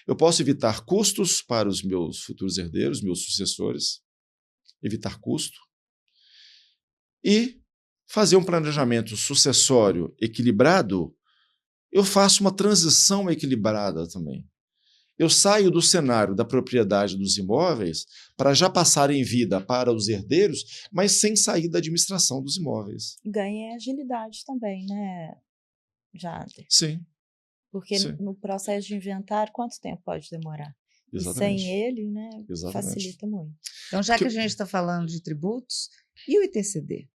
Eu posso evitar custos para os meus futuros herdeiros, meus sucessores, evitar custo, e fazer um planejamento sucessório equilibrado. Eu faço uma transição equilibrada também. Eu saio do cenário da propriedade dos imóveis para já passar em vida para os herdeiros, mas sem sair da administração dos imóveis. Ganha agilidade também, né, Jader? Sim. Porque Sim. no processo de inventário, quanto tempo pode demorar? Exatamente. E sem ele, né, Exatamente. facilita muito. Então, já que a gente está falando de tributos, e o ITCD?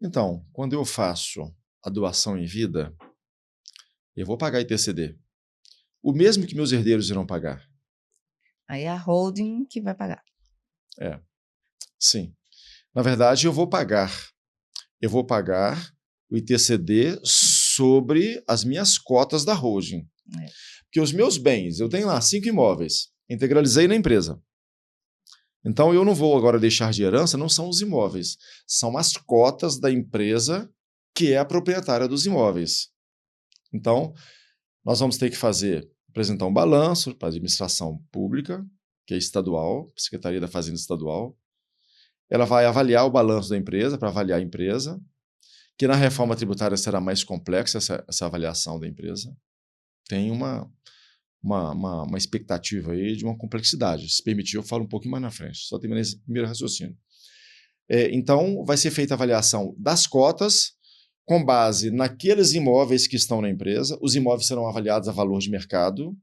Então, quando eu faço a doação em vida, eu vou pagar ITCD. O mesmo que meus herdeiros irão pagar. Aí é a holding que vai pagar. Sim. Na verdade, eu vou pagar o ITCD sobre as minhas cotas da holding. Porque os meus bens, eu tenho lá 5 imóveis, integralizei na empresa. Então, eu não vou agora deixar de herança, não são os imóveis, são as cotas da empresa que é a proprietária dos imóveis. Então, nós vamos ter que apresentar um balanço para a administração pública, que é estadual, Secretaria da Fazenda Estadual. Ela vai avaliar o balanço da empresa, para avaliar a empresa, que na reforma tributária será mais complexa essa avaliação da empresa. Tem uma expectativa aí de uma complexidade. Se permitir, eu falo um pouquinho mais na frente. Só terminei esse primeiro raciocínio. Então, vai ser feita a avaliação das cotas com base naqueles imóveis que estão na empresa. Os imóveis serão avaliados a valor de mercado.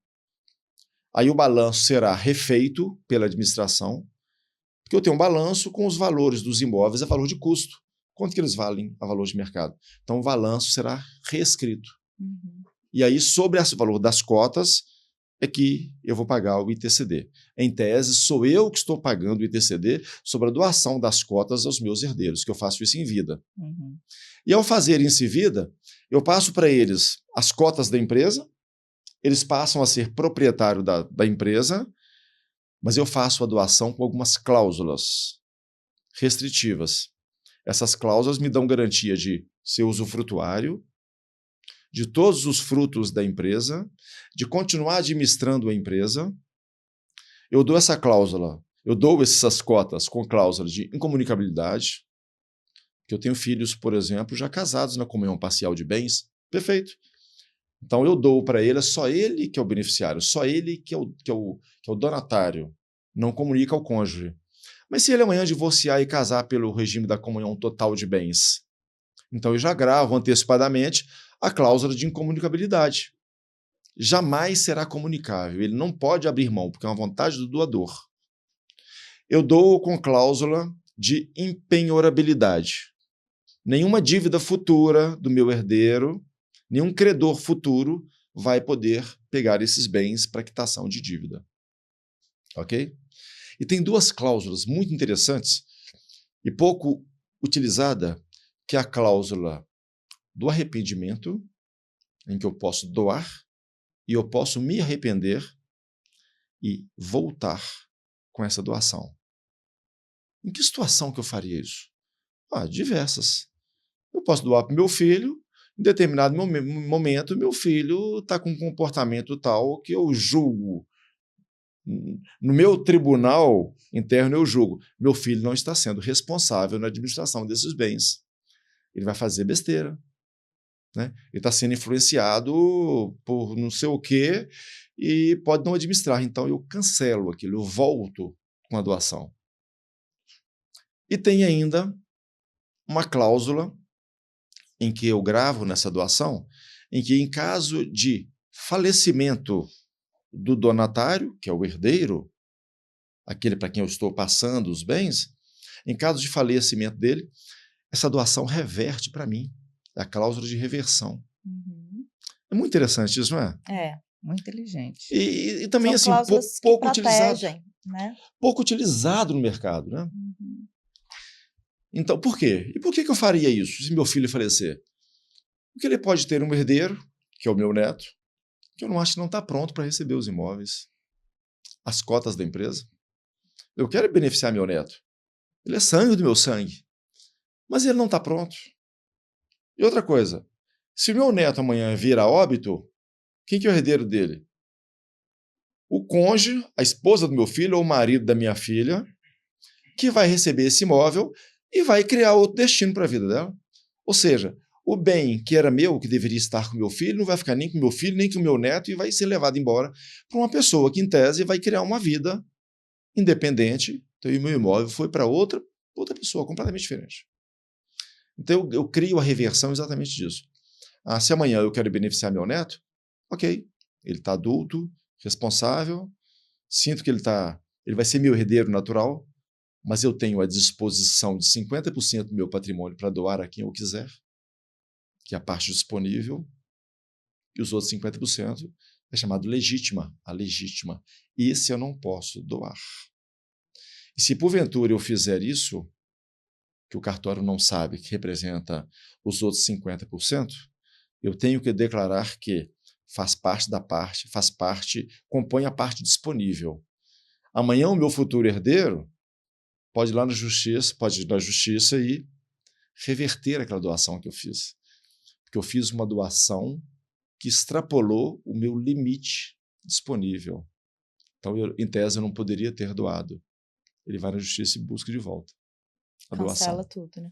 Aí o balanço será refeito pela administração, porque eu tenho um balanço com os valores dos imóveis a valor de custo. Quanto que eles valem a valor de mercado? Então, o balanço será reescrito. Uhum. E aí, sobre esse valor das cotas, é que eu vou pagar o ITCD. Em tese, sou eu que estou pagando o ITCD sobre a doação das cotas aos meus herdeiros, que eu faço isso em vida. Uhum. E ao fazer isso em vida, eu passo para eles as cotas da empresa, eles passam a ser proprietário da empresa, mas eu faço a doação com algumas cláusulas restritivas. Essas cláusulas me dão garantia de ser usufrutuário, de todos os frutos da empresa, de continuar administrando a empresa. Eu dou essa cláusula, eu dou essas cotas com cláusula de incomunicabilidade, que eu tenho filhos, por exemplo, já casados na comunhão parcial de bens. Perfeito. Então, eu dou para ele, é só ele que é o beneficiário, só ele que é o donatário, não comunica ao cônjuge. Mas se ele amanhã divorciar e casar pelo regime da comunhão total de bens, então eu já gravo antecipadamente a cláusula de incomunicabilidade. Jamais será comunicável, ele não pode abrir mão, porque é uma vontade do doador. Eu dou com cláusula de impenhorabilidade. Nenhuma dívida futura do meu herdeiro, nenhum credor futuro vai poder pegar esses bens para quitação de dívida. Ok? E tem duas cláusulas muito interessantes e pouco utilizada, que é a cláusula do arrependimento, em que eu posso doar e eu posso me arrepender e voltar com essa doação. Em que situação que eu faria isso? Diversas. Eu posso doar para o meu filho, em determinado momento, meu filho está com um comportamento tal que eu julgo. No meu tribunal interno, eu julgo. Meu filho não está sendo responsável na administração desses bens. Ele vai fazer besteira. Né? Ele está sendo influenciado por não sei o quê e pode não administrar. Então, eu cancelo aquilo, eu volto com a doação. E tem ainda uma cláusula em que eu gravo nessa doação, em que, em caso de falecimento do donatário, que é o herdeiro, aquele para quem eu estou passando os bens, em caso de falecimento dele, essa doação reverte para mim. É a cláusula de reversão. Uhum. É muito interessante isso, não é? É. Muito inteligente. E também, São assim, pouco utilizado. Né? Pouco utilizado no mercado, né? Uhum. Então, por quê? E por que eu faria isso se meu filho falecer? Porque ele pode ter um herdeiro, que é o meu neto, que eu não acho que não está pronto para receber os imóveis, as cotas da empresa. Eu quero beneficiar meu neto. Ele é sangue do meu sangue. Mas ele não está pronto. E outra coisa, se meu neto amanhã vir a óbito, quem que é o herdeiro dele? O cônjuge, a esposa do meu filho ou o marido da minha filha, que vai receber esse imóvel e vai criar outro destino para a vida dela. Ou seja, o bem que era meu, que deveria estar com meu filho, não vai ficar nem com meu filho, nem com meu neto e vai ser levado embora para uma pessoa que, em tese, vai criar uma vida independente. Então, o meu imóvel foi para outra pessoa, completamente diferente. Então, eu crio a reversão exatamente disso. Se amanhã eu quero beneficiar meu neto, ok, ele está adulto, responsável, sinto que ele vai ser meu herdeiro natural, mas eu tenho à disposição de 50% do meu patrimônio para doar a quem eu quiser, que é a parte disponível, e os outros 50% é chamado legítima, a legítima. Esse eu não posso doar. E se porventura eu fizer isso, que o cartório não sabe que representa os outros 50%, eu tenho que declarar que compõe a parte disponível. Amanhã o meu futuro herdeiro pode ir na justiça e reverter aquela doação que eu fiz. Porque eu fiz uma doação que extrapolou o meu limite disponível. Então, em tese, eu não poderia ter doado. Ele vai na justiça e busca de volta a doação. Cancela tudo, né?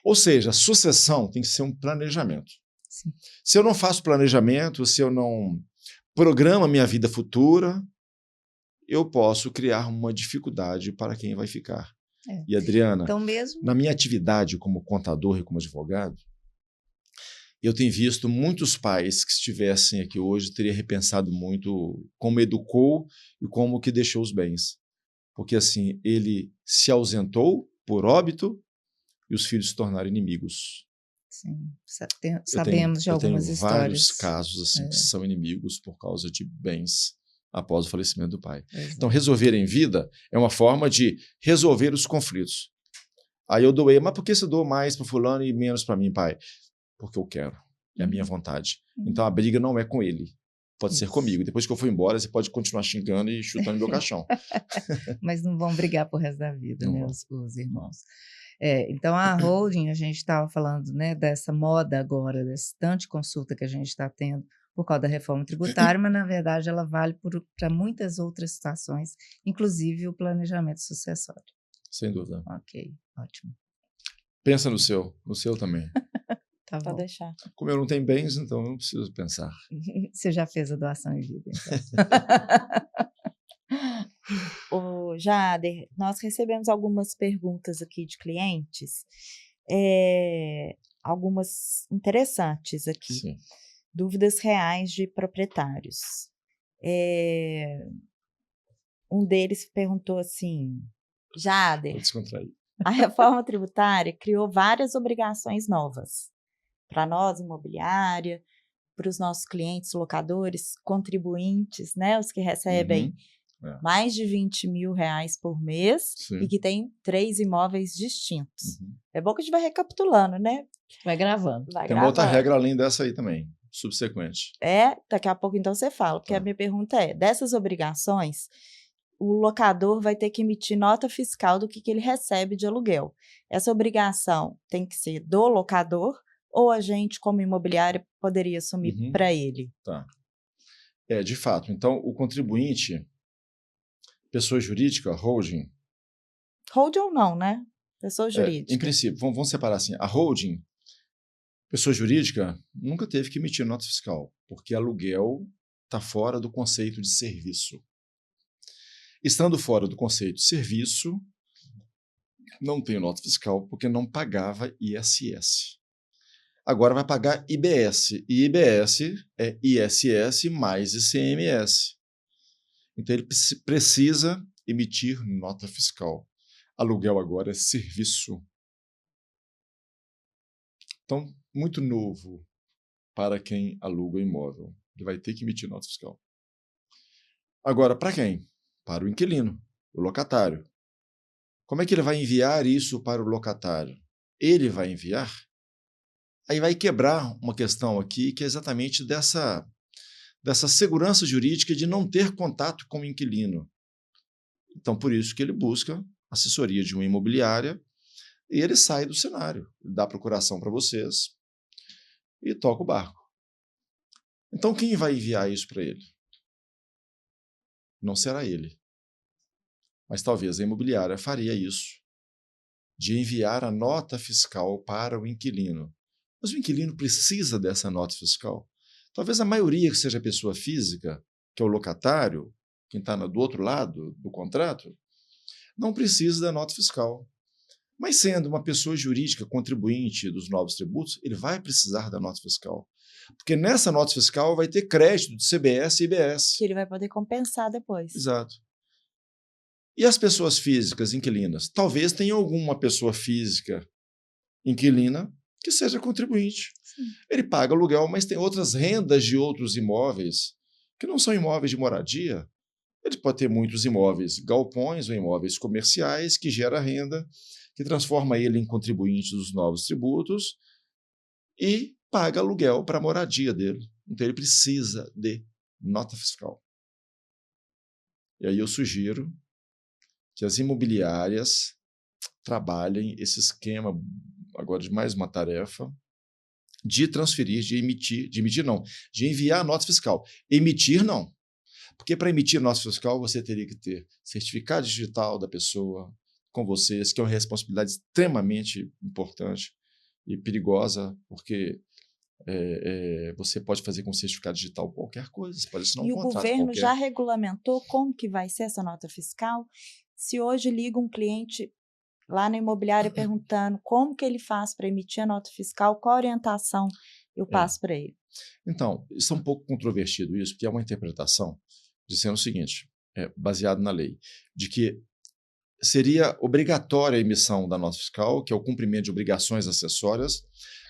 Ou seja, a sucessão tem que ser um planejamento. Sim. Se eu não faço planejamento, se eu não programo a minha vida futura, eu posso criar uma dificuldade para quem vai ficar. E, Adriana, então, na minha atividade como contador e como advogado, eu tenho visto muitos pais que, se estivessem aqui hoje, teriam repensado muito como educou e como que deixou os bens. Porque, assim, ele se ausentou por óbito e os filhos se tornaram inimigos. Sim, sabemos de algumas histórias. Eu tenho vários casos assim, que são inimigos por causa de bens após o falecimento do pai. Então, resolver em vida é uma forma de resolver os conflitos. Aí eu doei, mas por que você doou mais para fulano e menos para mim, pai? Porque eu quero, é a minha vontade. Então, a briga não é com ele, pode ser comigo. Depois que eu for embora, você pode continuar xingando e chutando meu caixão. Mas não vão brigar pro resto da vida, né, os irmãos. Então, a holding, a gente estava falando, né, dessa moda agora, desse tanto de consulta que a gente está tendo por causa da reforma tributária, mas, na verdade, ela vale para muitas outras situações, inclusive o planejamento sucessório. Sem dúvida. Ok, ótimo. Pensa no seu também. Tá Pode bom. deixar. Como eu não tenho bens, então eu não preciso pensar. Você já fez a doação em vida, então. Ô, Jader, nós recebemos algumas perguntas aqui de clientes, algumas interessantes aqui, Sim. dúvidas reais de proprietários. Um deles perguntou assim, Vou Jader, descontrair. a reforma tributária criou várias obrigações novas para nós, imobiliária, para os nossos clientes, locadores, contribuintes, né, os que recebem mais de R$20 mil por mês Sim. e que tem 3 imóveis distintos. Uhum. É bom que a gente vai recapitulando, né? Vai gravando. Tem uma outra regra além dessa aí também, subsequente. Daqui a pouco então você fala, porque a minha pergunta é, dessas obrigações, o locador vai ter que emitir nota fiscal do que ele recebe de aluguel. Essa obrigação tem que ser do locador ou a gente, como imobiliária, poderia assumir para ele? Tá. De fato. Então, o contribuinte, pessoa jurídica, holding... Holding ou não, né? Pessoa jurídica. Em princípio, vamos separar assim. A holding, pessoa jurídica, nunca teve que emitir nota fiscal, porque aluguel está fora do conceito de serviço. Estando fora do conceito de serviço, não tem nota fiscal porque não pagava ISS. Agora vai pagar IBS. E IBS é ISS mais ICMS. Então ele precisa emitir nota fiscal. Aluguel agora é serviço. Então, muito novo para quem aluga o imóvel. Ele vai ter que emitir nota fiscal. Agora, para quem? Para o inquilino, o locatário. Como é que ele vai enviar isso para o locatário? Ele vai enviar? Aí vai quebrar uma questão aqui que é exatamente dessa segurança jurídica de não ter contato com o inquilino. Então, por isso que ele busca assessoria de uma imobiliária e ele sai do cenário, dá procuração para vocês e toca o barco. Então, quem vai enviar isso para ele? Não será ele. Mas talvez a imobiliária faria isso, de enviar a nota fiscal para o inquilino. Mas o inquilino precisa dessa nota fiscal? Talvez a maioria que seja pessoa física, que é o locatário, quem está do outro lado do contrato, não precisa da nota fiscal. Mas sendo uma pessoa jurídica contribuinte dos novos tributos, ele vai precisar da nota fiscal. Porque nessa nota fiscal vai ter crédito de CBS e IBS. Que ele vai poder compensar depois. Exato. E as pessoas físicas inquilinas? Talvez tenha alguma pessoa física inquilina que seja contribuinte. Sim. Ele paga aluguel, mas tem outras rendas de outros imóveis que não são imóveis de moradia. Ele pode ter muitos imóveis galpões ou imóveis comerciais que gera renda, que transforma ele em contribuinte dos novos tributos e paga aluguel para a moradia dele. Então ele precisa de nota fiscal. E aí eu sugiro que as imobiliárias trabalhem esse esquema, agora de mais uma tarefa, de transferir, de enviar nota fiscal. Emitir, não. Porque para emitir nota fiscal, você teria que ter certificado digital da pessoa com vocês, que é uma responsabilidade extremamente importante e perigosa, porque você pode fazer com certificado digital qualquer coisa, você pode assinar um contrato qualquer. E o governo já regulamentou como que vai ser essa nota fiscal? Se hoje liga um cliente lá na imobiliária perguntando como que ele faz para emitir a nota fiscal, qual orientação eu passo para ele? Então, isso é um pouco controvertido isso, porque é uma interpretação dizendo o seguinte, baseado na lei, de que seria obrigatória a emissão da nota fiscal, que é o cumprimento de obrigações acessórias,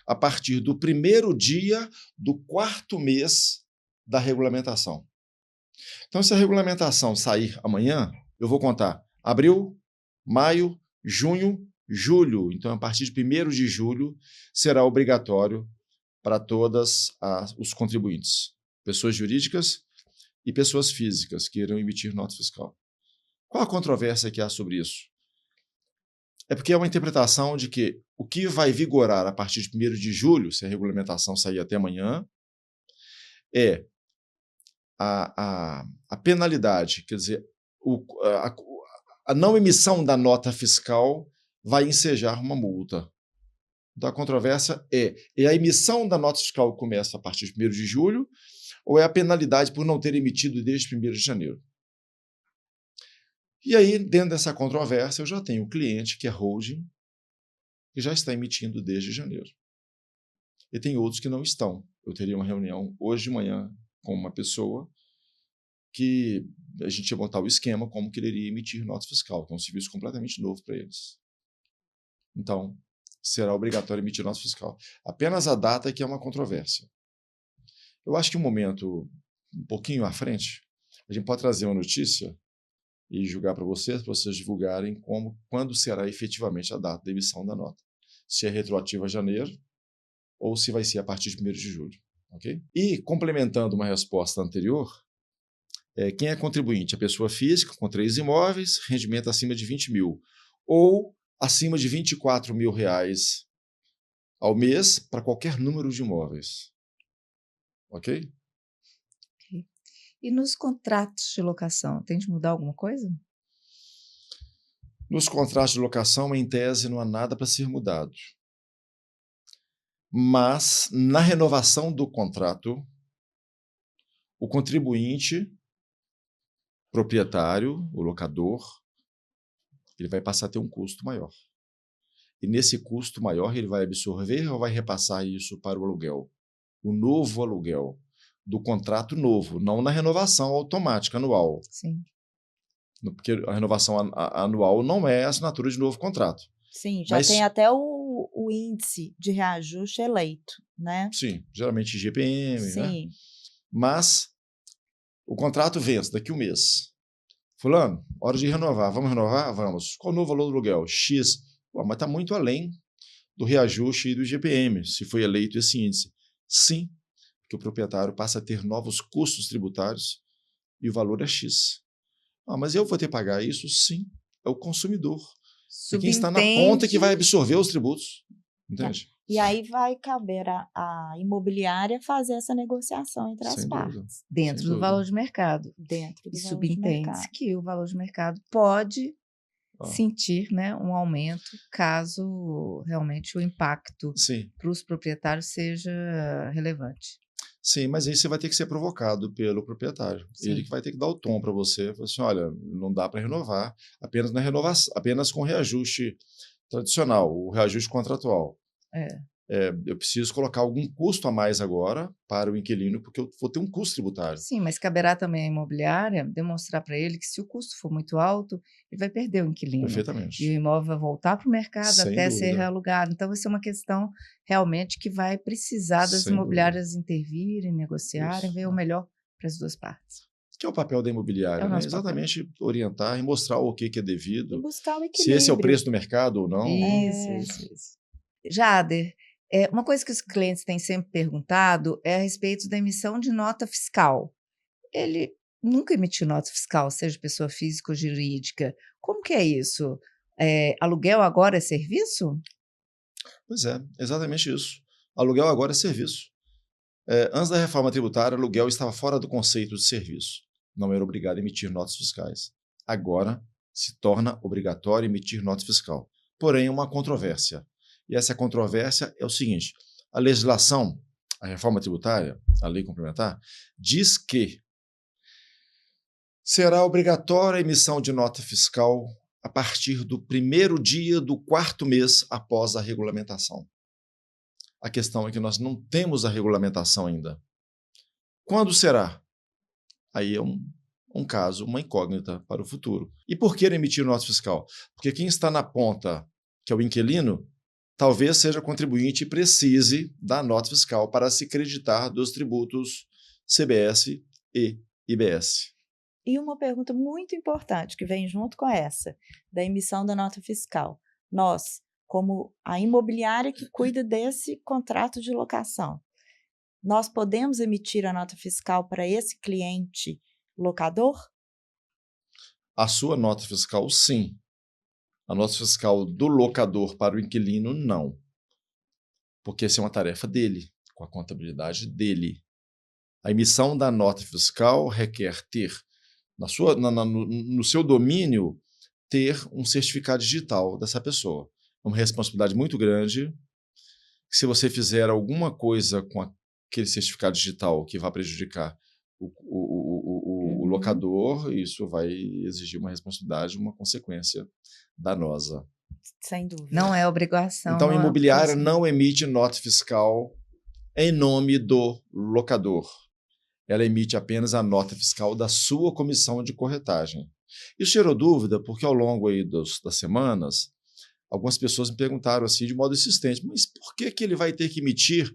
a partir do primeiro dia do 4º mês da regulamentação. Então, se a regulamentação sair amanhã, eu vou contar abril, maio, junho, julho. Então, a partir de 1º de julho, será obrigatório para todos os contribuintes, pessoas jurídicas e pessoas físicas que irão emitir nota fiscal. Qual a controvérsia que há sobre isso? É porque é uma interpretação de que o que vai vigorar a partir de 1º de julho, se a regulamentação sair até amanhã, é a penalidade, quer dizer, a não emissão da nota fiscal vai ensejar uma multa. Então, a controvérsia é a emissão da nota fiscal que começa a partir de 1º de julho ou é a penalidade por não ter emitido desde 1º de janeiro? E aí, dentro dessa controvérsia, eu já tenho um cliente que é holding, que já está emitindo desde janeiro. E tem outros que não estão. Eu teria uma reunião hoje de manhã com uma pessoa que a gente ia montar o esquema como que ele iria emitir nota fiscal, que é um serviço completamente novo para eles. Então, será obrigatório emitir nota fiscal. Apenas a data é que é uma controvérsia. Eu acho que um momento um pouquinho à frente, a gente pode trazer uma notícia e julgar para vocês divulgarem quando será efetivamente a data da emissão da nota. Se é retroativa a janeiro ou se vai ser a partir de 1º de julho. Okay? E, complementando uma resposta anterior, quem é contribuinte? A pessoa física com 3 imóveis, rendimento acima de 20 mil ou acima de 24 mil reais ao mês para qualquer número de imóveis. Ok? E nos contratos de locação, tem de mudar alguma coisa? Nos contratos de locação, em tese, não há nada para ser mudado. Mas, na renovação do contrato, o contribuinte, proprietário, o locador, ele vai passar a ter um custo maior. E nesse custo maior, ele vai absorver ou vai repassar isso para o aluguel? O novo aluguel do contrato novo, não na renovação automática anual. Sim. Porque a renovação anual não é a assinatura de novo contrato. Sim, já tem até o índice de reajuste eleito, né? Sim, geralmente IGPM, Sim. né? Mas o contrato vence daqui a um mês. Fulano, hora de renovar. Vamos renovar? Vamos. Qual o novo valor do aluguel? X. Pô, mas está muito além do reajuste e do IGPM, se foi eleito esse índice. Sim, porque o proprietário passa a ter novos custos tributários e o valor é X. Mas eu vou ter que pagar isso? Sim, é o consumidor. É quem está na ponta que vai absorver os tributos. Entende? E aí vai caber a imobiliária fazer essa negociação entre as partes. Dentro do valor de mercado. Dentro do e valor de mercado. subentende-se que o valor de mercado pode sentir, né, um aumento caso realmente o impacto para os proprietários seja relevante. Sim, mas aí você vai ter que ser provocado pelo proprietário. Sim. Ele que vai ter que dar o tom para você. Falar assim, olha, não dá para renovar, apenas na renovação, apenas com reajuste tradicional, o reajuste contratual. Eu preciso colocar algum custo a mais agora para o inquilino, porque eu vou ter um custo tributário. Sim, mas caberá também à imobiliária demonstrar para ele que se o custo for muito alto, ele vai perder o inquilino. Perfeitamente. E o imóvel vai voltar para o mercado Sem até dúvida. ser realugado. Então, vai ser uma questão realmente que vai precisar das imobiliárias intervirem, negociarem, ver o melhor para as duas partes. Que é o papel da imobiliária, né? Exatamente orientar e mostrar o que é devido. E buscar o equilíbrio. Se esse é o preço do mercado ou não. Isso. Jader, uma coisa que os clientes têm sempre perguntado é a respeito da emissão de nota fiscal. Ele nunca emitiu nota fiscal, seja pessoa física ou jurídica. Como que é isso? Aluguel agora é serviço? Pois é, exatamente isso. Aluguel agora é serviço. Antes da reforma tributária, aluguel estava fora do conceito de serviço. Não era obrigado a emitir notas fiscais. Agora se torna obrigatório emitir nota fiscal. Porém, uma controvérsia. E essa controvérsia é o seguinte: a legislação, a reforma tributária, a lei complementar, diz que será obrigatória a emissão de nota fiscal a partir do 1º dia do 4º mês após a regulamentação. A questão é que nós não temos a regulamentação ainda. Quando será? Aí é um caso, uma incógnita para o futuro. E por que emitir nota fiscal? Porque quem está na ponta, que é o inquilino, talvez seja contribuinte e precise da nota fiscal para se creditar dos tributos CBS e IBS. E uma pergunta muito importante que vem junto com essa, da emissão da nota fiscal. Nós, como a imobiliária que cuida desse contrato de locação, nós podemos emitir a nota fiscal para esse cliente locador? A sua nota fiscal, sim. A nota fiscal do locador para o inquilino, não. Porque essa é uma tarefa dele, com a contabilidade dele. A emissão da nota fiscal requer ter, no seu domínio, ter um certificado digital dessa pessoa. É uma responsabilidade muito grande que se você fizer alguma coisa com aquele certificado digital que vai prejudicar o locador, isso vai exigir uma responsabilidade, uma consequência danosa. Sem dúvida. Não é obrigação. Então, a imobiliária é não emite nota fiscal em nome do locador. Ela emite apenas a nota fiscal da sua comissão de corretagem. Isso gerou dúvida, porque ao longo aí das semanas, algumas pessoas me perguntaram assim, de modo insistente, mas por que ele vai ter que emitir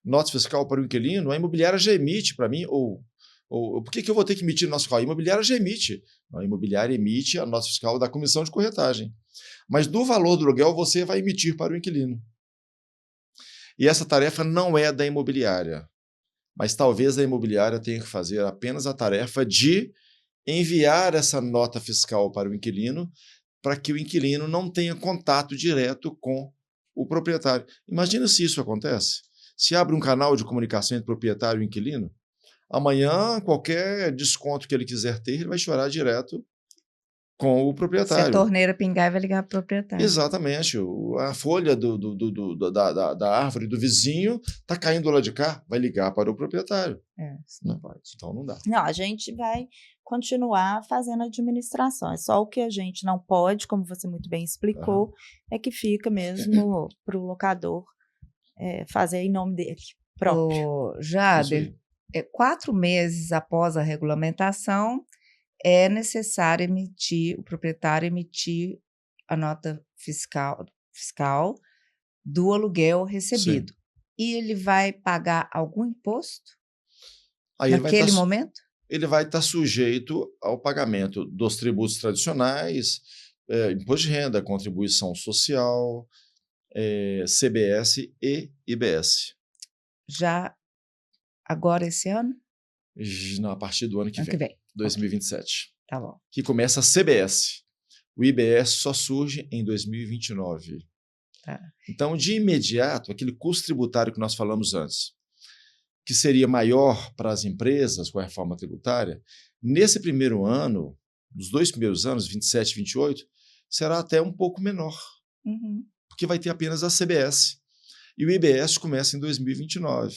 nota fiscal para o inquilino? A imobiliária já emite para mim, ou por que eu vou ter que emitir nota fiscal? A imobiliária já emite. A imobiliária emite a nota fiscal da comissão de corretagem. Mas do valor do aluguel você vai emitir para o inquilino. E essa tarefa não é da imobiliária, mas talvez a imobiliária tenha que fazer apenas a tarefa de enviar essa nota fiscal para o inquilino, para que o inquilino não tenha contato direto com o proprietário. Imagina se isso acontece. Se abre um canal de comunicação entre proprietário e inquilino, amanhã qualquer desconto que ele quiser ter, ele vai chorar direto com o proprietário. Se a torneira pingar, vai ligar para o proprietário. Exatamente. A folha da árvore do vizinho está caindo lá de cá, vai ligar para o proprietário. Isso não pode. Então não dá. Não, a gente vai continuar fazendo administração. É só o que a gente não pode, como você muito bem explicou, é que fica mesmo para o locador fazer em nome dele próprio. Jader, 4 meses após a regulamentação, é necessário o proprietário emitir a nota fiscal do aluguel recebido. Sim. E ele vai pagar algum imposto naquele momento? Ele vai estar sujeito ao pagamento dos tributos tradicionais, imposto de renda, contribuição social, CBS e IBS. Já agora esse ano? Não, a partir do ano que vem. 2027. Okay. Tá bom. Que começa a CBS. O IBS só surge em 2029. Tá. Então, de imediato, aquele custo tributário que nós falamos antes, que seria maior para as empresas com a reforma tributária, nesse primeiro ano, nos 2 primeiros anos, 27 e 28, será até um pouco menor. Uhum. Porque vai ter apenas a CBS. E o IBS começa em 2029.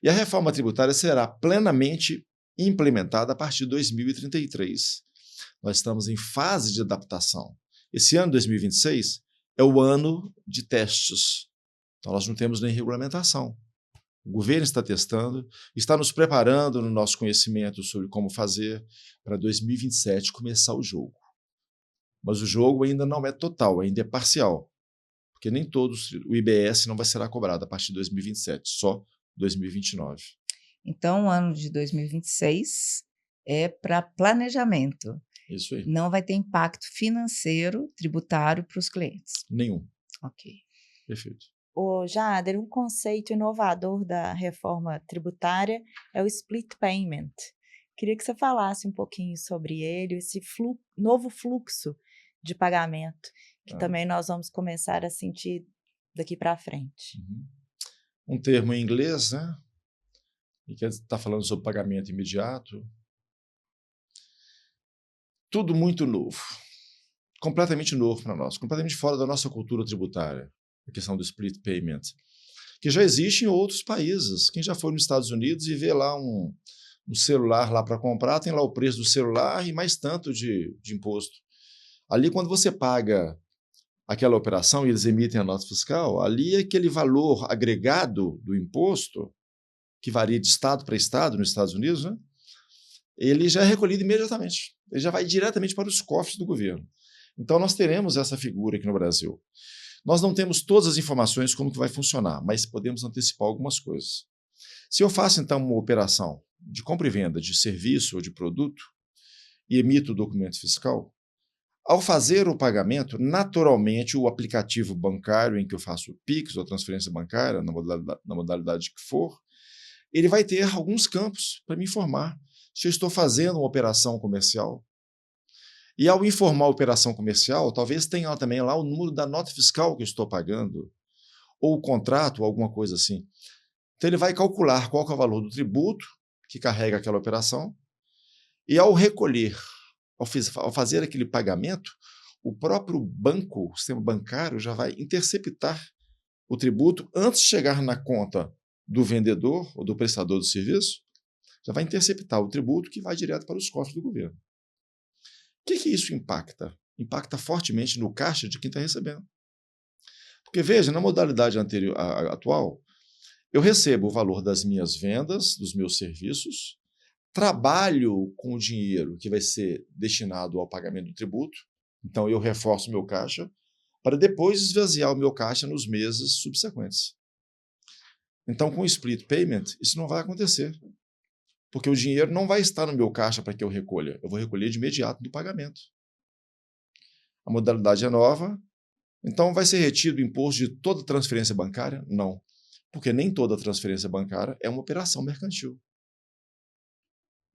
E a reforma tributária será plenamente implementada a partir de 2033. Nós estamos em fase de adaptação. Esse ano, 2026, é o ano de testes. Então, nós não temos nem regulamentação. O governo está testando, está nos preparando no nosso conhecimento sobre como fazer para 2027 começar o jogo. Mas o jogo ainda não é total, ainda é parcial. Porque nem todos, o IBS não vai ser cobrado a partir de 2027, só 2029. Então, o ano de 2026 é para planejamento. Isso aí. Não vai ter impacto financeiro, tributário para os clientes. Nenhum. Ok. Perfeito. Jader, um conceito inovador da reforma tributária é o split payment. Queria que você falasse um pouquinho sobre ele, esse novo fluxo de pagamento, que também nós vamos começar a sentir daqui para frente. Um termo em inglês, né? E que está falando sobre pagamento imediato. Tudo muito novo. Completamente novo para nós. Completamente fora da nossa cultura tributária. A questão do split payment. Que já existe em outros países. Quem já foi nos Estados Unidos e vê lá um celular lá para comprar, tem lá o preço do celular e mais tanto de imposto. Ali, quando você paga aquela operação e eles emitem a nota fiscal, ali aquele valor agregado do imposto, que varia de estado para estado nos Estados Unidos, né? Ele já é recolhido imediatamente. Ele já vai diretamente para os cofres do governo. Então, nós teremos essa figura aqui no Brasil. Nós não temos todas as informações como que vai funcionar, mas podemos antecipar algumas coisas. Se eu faço, então, uma operação de compra e venda de serviço ou de produto e emito o documento fiscal, ao fazer o pagamento, naturalmente, o aplicativo bancário em que eu faço o PIX ou transferência bancária, na modalidade que for, ele vai ter alguns campos para me informar se eu estou fazendo uma operação comercial. E ao informar a operação comercial, talvez tenha também lá o número da nota fiscal que eu estou pagando, ou o contrato, ou alguma coisa assim. Então ele vai calcular qual que é o valor do tributo que carrega aquela operação, e ao recolher, ao fazer aquele pagamento, o próprio banco, o sistema bancário, já vai interceptar o tributo antes de chegar na conta do vendedor ou do prestador do serviço, já vai interceptar o tributo que vai direto para os cofres do governo. O que isso impacta? Impacta fortemente no caixa de quem está recebendo. Porque, veja, na modalidade atual, eu recebo o valor das minhas vendas, dos meus serviços, trabalho com o dinheiro que vai ser destinado ao pagamento do tributo, então eu reforço o meu caixa, para depois esvaziar o meu caixa nos meses subsequentes. Então, com o split payment, isso não vai acontecer, porque o dinheiro não vai estar no meu caixa para que eu recolha, eu vou recolher de imediato do pagamento. A modalidade é nova, então vai ser retido o imposto de toda transferência bancária? Não, porque nem toda transferência bancária é uma operação mercantil.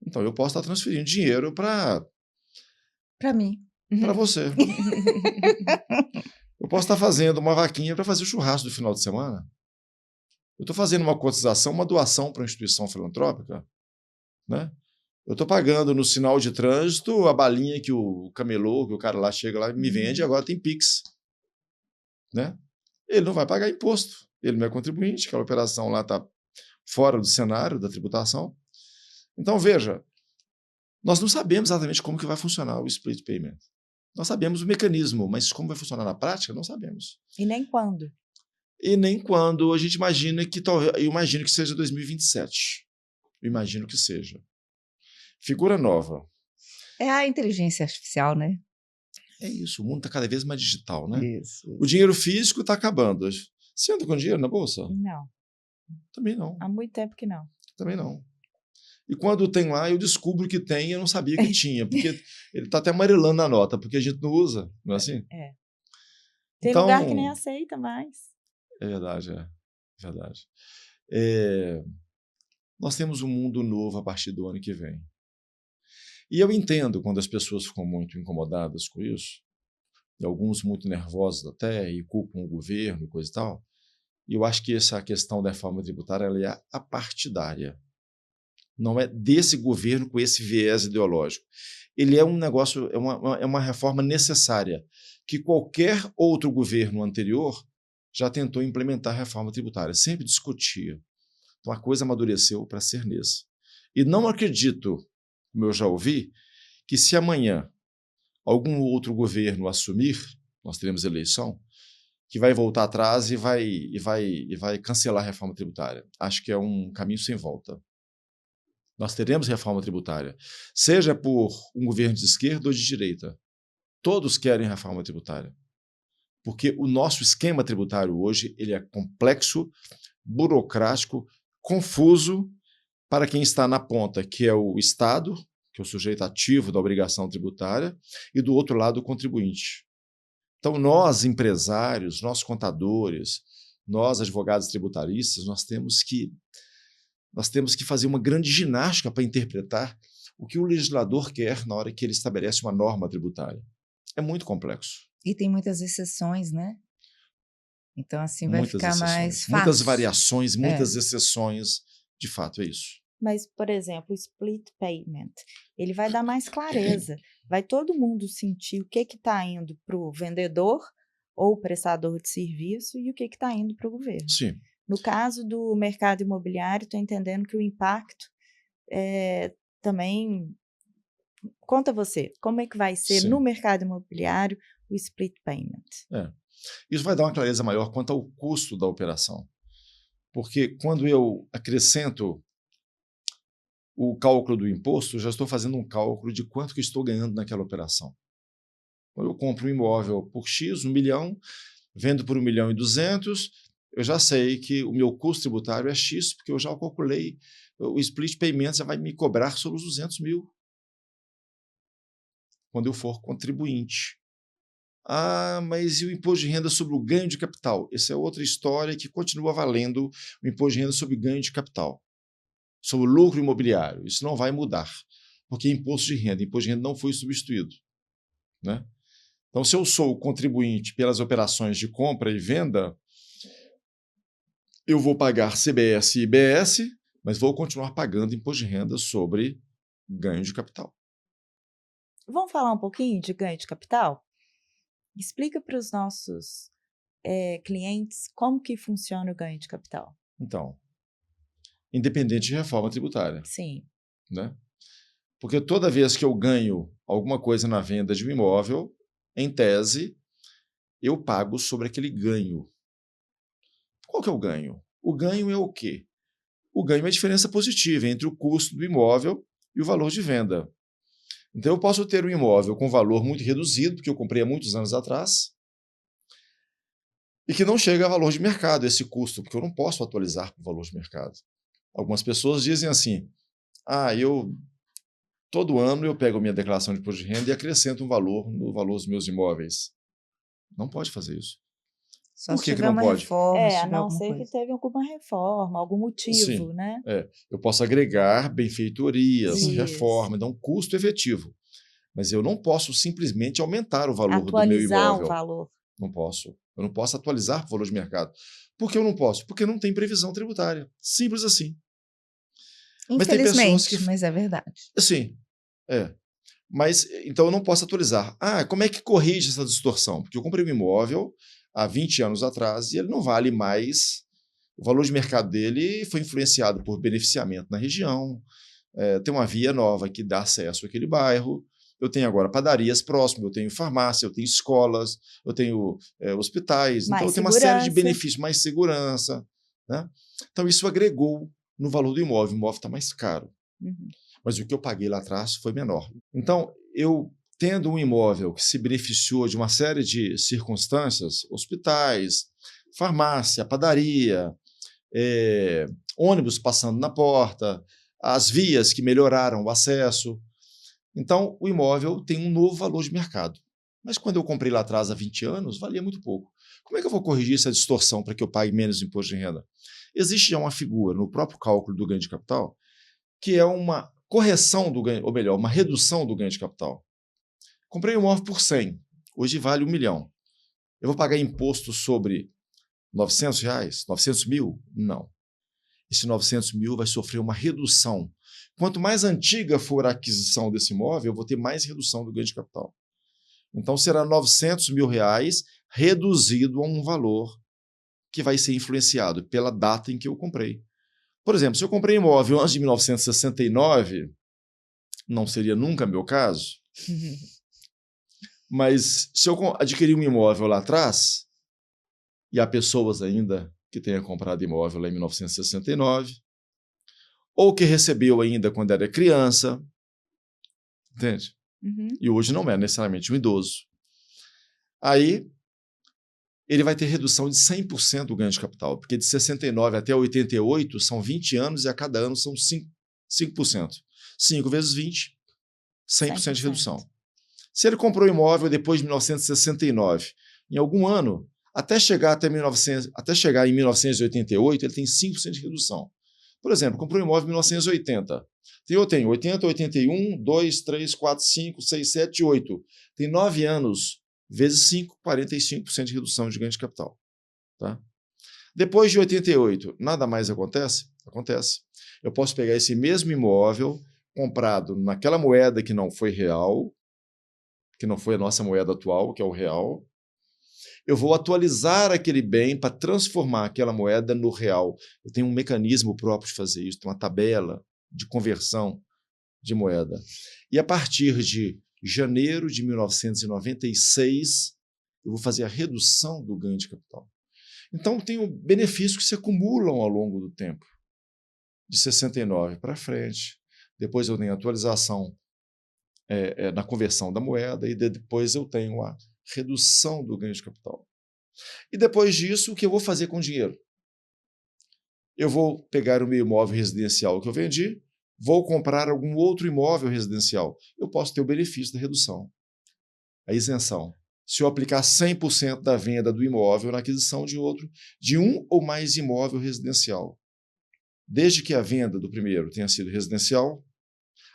Então, eu posso estar transferindo dinheiro para mim. Para você. Eu posso estar fazendo uma vaquinha para fazer o churrasco do final de semana. Eu estou fazendo uma cotização, uma doação para uma instituição filantrópica, né? Eu estou pagando no sinal de trânsito a balinha que o camelô, que o cara lá chega lá e me vende, agora tem Pix, né? Ele não vai pagar imposto, ele não é contribuinte, aquela operação lá está fora do cenário da tributação. Então, veja, nós não sabemos exatamente como que vai funcionar o split payment. Nós sabemos o mecanismo, mas como vai funcionar na prática, não sabemos. E nem quando. E nem quando a gente imagina que talvez, eu imagino que seja 2027. Eu imagino que seja. Figura nova. É a inteligência artificial, né? É isso, o mundo está cada vez mais digital, né? Isso. O dinheiro físico está acabando. Você anda com dinheiro na bolsa? Não. Também não. Há muito tempo que não. Também não. E quando tem lá, eu descubro que tem e eu não sabia que tinha, porque ele está até amarelando na nota, porque a gente não usa, não é assim? É. Tem Então, lugar que nem aceita mais. É verdade, é verdade. Nós temos um mundo novo a partir do ano que vem. E eu entendo quando as pessoas ficam muito incomodadas com isso, e alguns muito nervosos até, e culpam o governo e coisa e tal. E eu acho que essa questão da reforma tributária ela é apartidária. Não é desse governo com esse viés ideológico. Ele é um negócio, é uma reforma necessária, que qualquer outro governo anterior já tentou implementar a reforma tributária, sempre discutia. Então a coisa amadureceu para ser nesse. E não acredito, como eu já ouvi, que se amanhã algum outro governo assumir, nós teremos eleição, que vai voltar atrás e vai cancelar a reforma tributária. Acho que é um caminho sem volta. Nós teremos reforma tributária, seja por um governo de esquerda ou de direita. Todos querem reforma tributária, porque o nosso esquema tributário hoje ele é complexo, burocrático, confuso para quem está na ponta, que é o Estado, que é o sujeito ativo da obrigação tributária, e do outro lado o contribuinte. Então nós, empresários, nós contadores, nós advogados tributaristas, nós temos que fazer uma grande ginástica para interpretar o que o legislador quer na hora que ele estabelece uma norma tributária. É muito complexo. E tem muitas exceções, né? Então, assim, vai Muitas ficar exceções, mais fácil. muitas variações, muitas exceções. De fato, é isso. Mas, por exemplo, o split payment, ele vai dar mais clareza. Vai todo mundo sentir o que está indo para o vendedor ou prestador de serviço e o que está indo para o governo. Sim. No caso do mercado imobiliário, estou entendendo que o impacto também... Conta você, como é que vai ser Sim. no mercado imobiliário o split payment? Isso vai dar uma clareza maior quanto ao custo da operação. Porque quando eu acrescento o cálculo do imposto, eu já estou fazendo um cálculo de quanto que eu estou ganhando naquela operação. Quando eu compro um imóvel por X, 1 milhão, vendo por 1.200.000, eu já sei que o meu custo tributário é X, porque eu já calculei, o split payment já vai me cobrar sobre os 200 mil. Quando eu for contribuinte. Ah, mas e o imposto de renda sobre o ganho de capital? Essa é outra história que continua valendo o imposto de renda sobre ganho de capital. Sobre o lucro imobiliário. Isso não vai mudar, porque imposto de renda não foi substituído. Né? Então, se eu sou contribuinte pelas operações de compra e venda, eu vou pagar CBS e IBS, mas vou continuar pagando imposto de renda sobre ganho de capital. Vamos falar um pouquinho de ganho de capital? Explica para os nossos clientes como que funciona o ganho de capital. Então, independente de reforma tributária. Sim. Né? Porque toda vez que eu ganho alguma coisa na venda de um imóvel, em tese, eu pago sobre aquele ganho. Qual que é o ganho? O ganho é o quê? O ganho é a diferença positiva entre o custo do imóvel e o valor de venda. Então, eu posso ter um imóvel com valor muito reduzido, porque eu comprei há muitos anos atrás, e que não chega a valor de mercado, esse custo, porque eu não posso atualizar para o valor de mercado. Algumas pessoas dizem assim, todo ano eu pego minha declaração de imposto de renda e acrescento um valor no valor dos meus imóveis. Não pode fazer isso. Só Por que tiver não uma pode? reforma, se A tiver não alguma ser coisa. que teve alguma reforma, algum motivo, Sim, né? Eu posso agregar benfeitorias, Isso. reforma, então um custo efetivo. Mas eu não posso simplesmente aumentar o valor do meu Atualizar imóvel. o valor. Não posso. Eu não posso atualizar o valor de mercado. Por que eu não posso? Porque não tem previsão tributária. Simples assim. Mas tem pessoas que... mas é verdade. Sim, Mas, então, eu não posso atualizar. Como é que corrige essa distorção? Porque eu comprei um imóvel há 20 anos atrás e ele não vale mais. O valor de mercado dele foi influenciado por beneficiamento na região. Tem uma via nova que dá acesso àquele bairro. Eu tenho agora padarias próximas, eu tenho farmácia, eu tenho escolas, eu tenho hospitais. Mais então, eu tenho uma série de benefícios, mais segurança. Né? Então, isso agregou no valor do imóvel. O imóvel está mais caro. Uhum. Mas o que eu paguei lá atrás foi menor. Então, eu tendo um imóvel que se beneficiou de uma série de circunstâncias, hospitais, farmácia, padaria, ônibus passando na porta, as vias que melhoraram o acesso. Então, o imóvel tem um novo valor de mercado. Mas quando eu comprei lá atrás há 20 anos, valia muito pouco. Como é que eu vou corrigir essa distorção para que eu pague menos imposto de renda? Existe já uma figura no próprio cálculo do ganho de capital que é uma correção do ganho, ou melhor, uma redução do ganho de capital. Comprei um imóvel por 100, hoje vale 1 milhão. Eu vou pagar imposto sobre R$900? 900 mil? Não. Esse 900 mil vai sofrer uma redução. Quanto mais antiga for a aquisição desse imóvel, eu vou ter mais redução do ganho de capital. Então, será R$900 mil reduzido a um valor que vai ser influenciado pela data em que eu comprei. Por exemplo, se eu comprei imóvel antes de 1969, não seria nunca meu caso, mas se eu adquirir um imóvel lá atrás, e há pessoas ainda que tenham comprado imóvel lá em 1969, ou que recebeu ainda quando era criança, entende? Uhum. E hoje não é necessariamente um idoso. Aí, ele vai ter redução de 100% do ganho de capital, porque de 69 até 88 são 20 anos e a cada ano são 5%. 5 vezes 20, 100% de redução. Se ele comprou imóvel depois de 1969, em algum ano, até chegar em 1988, ele tem 5% de redução. Por exemplo, comprou imóvel em 1980. Eu tenho 80, 81, 2, 3, 4, 5, 6, 7, 8. Tem 9 anos, vezes 5, 45% de redução de ganho de capital. Tá? Depois de 88, nada mais acontece? Acontece. Eu posso pegar esse mesmo imóvel, comprado naquela moeda que não foi real, que não foi a nossa moeda atual, que é o real. Eu vou atualizar aquele bem para transformar aquela moeda no real. Eu tenho um mecanismo próprio de fazer isso, tem uma tabela de conversão de moeda. E a partir de janeiro de 1996, eu vou fazer a redução do ganho de capital. Então, tenho benefícios que se acumulam ao longo do tempo, de 69 para frente. Depois eu tenho atualização na conversão da moeda e depois eu tenho a redução do ganho de capital. E depois disso, o que eu vou fazer com o dinheiro? Eu vou pegar o meu imóvel residencial que eu vendi, vou comprar algum outro imóvel residencial. Eu posso ter o benefício da redução, a isenção. Se eu aplicar 100% da venda do imóvel na aquisição de um ou mais imóvel residencial. Desde que a venda do primeiro tenha sido residencial,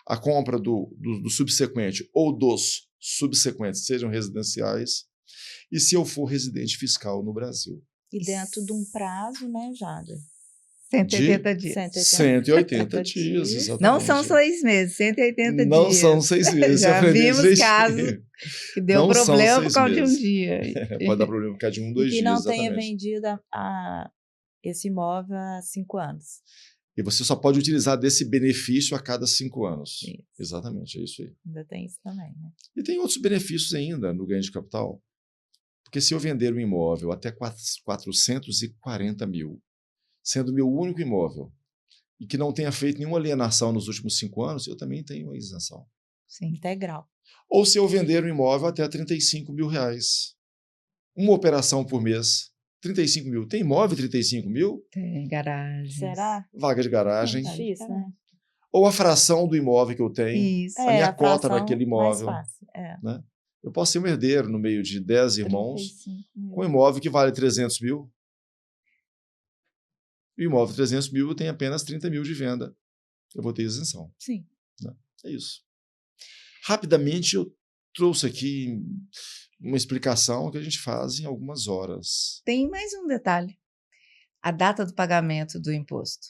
a compra do subsequente ou dos subsequentes sejam residenciais, e se eu for residente fiscal no Brasil. E dentro de um prazo, né, Jada? 180 dias. 180 dias, exatamente. Não são 6 meses, 180 dias. Não são 6 meses. Já vimos casos Que deu Não são problema 6 por causa de um meses. dia. Pode dar problema por causa de 1, 2 E que dias, não tenha exatamente. vendido esse imóvel há 5 anos. E você só pode utilizar desse benefício a cada 5 anos. Isso. Exatamente, é isso aí. Ainda tem isso também, né? E tem outros benefícios ainda no ganho de capital. Porque se eu vender um imóvel até 440 mil, sendo meu único imóvel, e que não tenha feito nenhuma alienação nos últimos 5 anos, eu também tenho a isenção. Sim, integral. Ou se eu vender um imóvel até 35 mil reais. Uma operação por mês, 35 mil. Tem imóvel 35 mil? Tem garagem. Será? Vaga de garagem. É difícil, né? Ou a fração do imóvel que eu tenho. Isso. A minha cota fração daquele imóvel. Mais fácil. Né? Eu posso ser um herdeiro no meio de 10 irmãos 35 mil. com um imóvel que vale 300 mil. E o imóvel de 300 mil tem apenas 30 mil de venda. Eu vou ter isenção. Sim. Né? É isso. Rapidamente, eu trouxe aqui uma explicação que a gente faz em algumas horas. Tem mais um detalhe. A data do pagamento do imposto.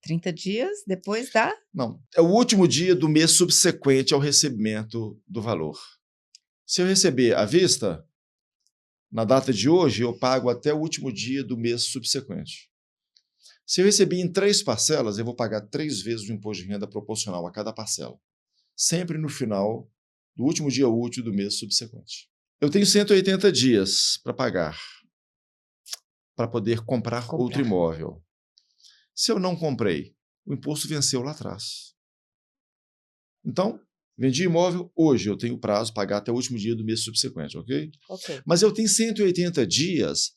30 dias depois da... Não, é o último dia do mês subsequente ao recebimento do valor. Se eu receber à vista, na data de hoje, eu pago até o último dia do mês subsequente. Se eu receber em 3 parcelas, eu vou pagar 3 vezes o imposto de renda proporcional a cada parcela. Sempre no final do último dia útil do mês subsequente. Eu tenho 180 dias para pagar, para poder comprar outro imóvel. Se eu não comprei, o imposto venceu lá atrás. Então, vendi imóvel, hoje eu tenho prazo para pagar até o último dia do mês subsequente, ok? Ok. Mas eu tenho 180 dias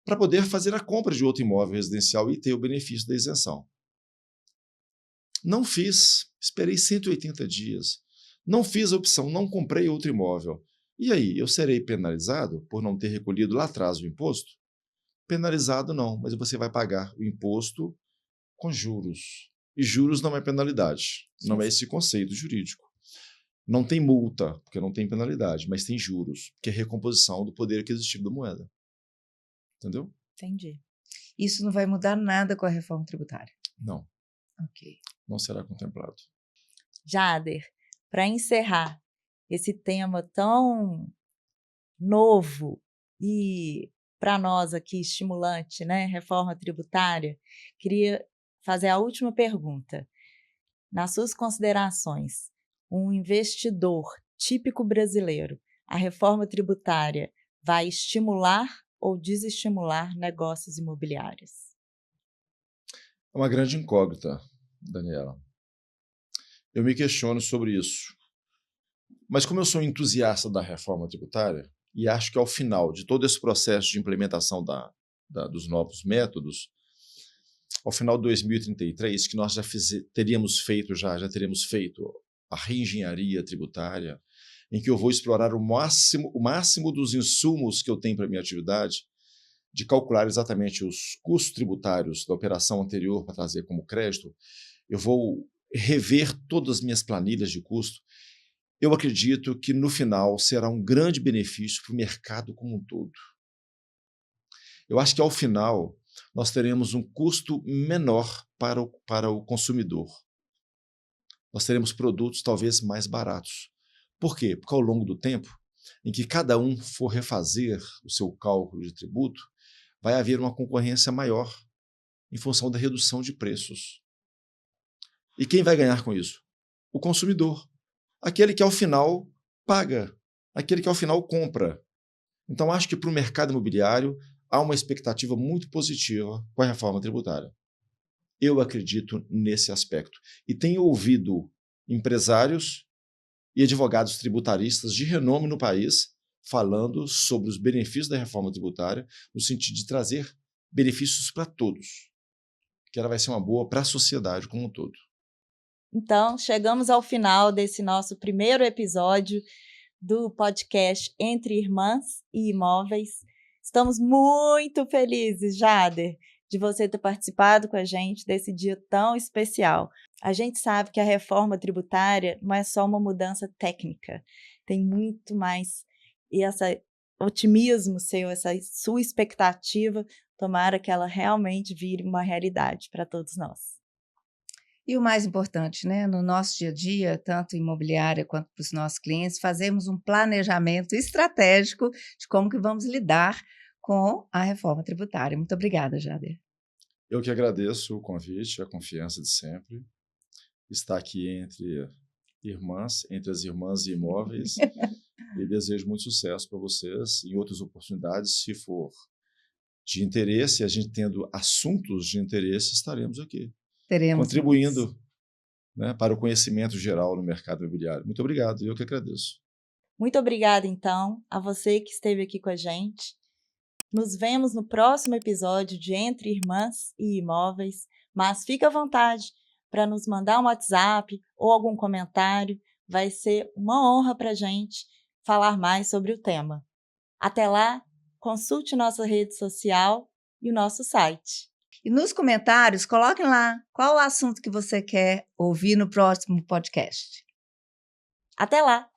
para poder fazer a compra de outro imóvel residencial e ter o benefício da isenção. Não fiz, esperei 180 dias. Não fiz a opção, não comprei outro imóvel. E aí, eu serei penalizado por não ter recolhido lá atrás o imposto? Penalizado não, mas você vai pagar o imposto com juros. E juros não é penalidade, não é esse conceito jurídico. Não tem multa, porque não tem penalidade, mas tem juros, que é recomposição do poder aquisitivo da moeda. Entendeu? Entendi. Isso não vai mudar nada com a reforma tributária? Não. Ok. Não será contemplado. Jader, para encerrar esse tema tão novo e para nós aqui estimulante, né, reforma tributária, queria fazer a última pergunta. Nas suas considerações, um investidor típico brasileiro, a reforma tributária vai estimular ou desestimular negócios imobiliários? É uma grande incógnita, Daniela. Eu me questiono sobre isso. Mas como eu sou entusiasta da reforma tributária, e acho que ao final de todo esse processo de implementação dos novos métodos, ao final de 2033, que nós já teríamos feito a reengenharia tributária, em que eu vou explorar o máximo dos insumos que eu tenho para a minha atividade, de calcular exatamente os custos tributários da operação anterior para trazer como crédito, eu vou rever todas as minhas planilhas de custo. Eu acredito que, no final, será um grande benefício para o mercado como um todo. Eu acho que, ao final, nós teremos um custo menor para o consumidor. Nós teremos produtos talvez mais baratos. Por quê? Porque, ao longo do tempo, em que cada um for refazer o seu cálculo de tributo, vai haver uma concorrência maior em função da redução de preços. E quem vai ganhar com isso? O consumidor. Aquele que, ao final, paga. Aquele que, ao final, compra. Então, acho que para o mercado imobiliário há uma expectativa muito positiva com a reforma tributária. Eu acredito nesse aspecto. E tenho ouvido empresários e advogados tributaristas de renome no país falando sobre os benefícios da reforma tributária, no sentido de trazer benefícios para todos. Que ela vai ser uma boa para a sociedade como um todo. Então, chegamos ao final desse nosso primeiro episódio do podcast Entre Irmãs e Imóveis. Estamos muito felizes, Jader, de você ter participado com a gente desse dia tão especial. A gente sabe que a reforma tributária não é só uma mudança técnica, tem muito mais. E esse otimismo seu, essa sua expectativa, tomara que ela realmente vire uma realidade para todos nós. E o mais importante, né, no nosso dia a dia, tanto imobiliária quanto para os nossos clientes, fazemos um planejamento estratégico de como que vamos lidar com a reforma tributária. Muito obrigada, Jader. Eu que agradeço o convite, a confiança de sempre. Estar aqui entre as irmãs e imóveis, e desejo muito sucesso para vocês em outras oportunidades, se for de interesse, a gente tendo assuntos de interesse, estaremos aqui, contribuindo, né, para o conhecimento geral no mercado imobiliário. Muito obrigado, eu que agradeço. Muito obrigada, então, a você que esteve aqui com a gente. Nos vemos no próximo episódio de Entre Irmãs e Imóveis, mas fique à vontade para nos mandar um WhatsApp ou algum comentário. Vai ser uma honra para a gente falar mais sobre o tema. Até lá, consulte nossa rede social e o nosso site. E nos comentários, coloquem lá qual o assunto que você quer ouvir no próximo podcast. Até lá!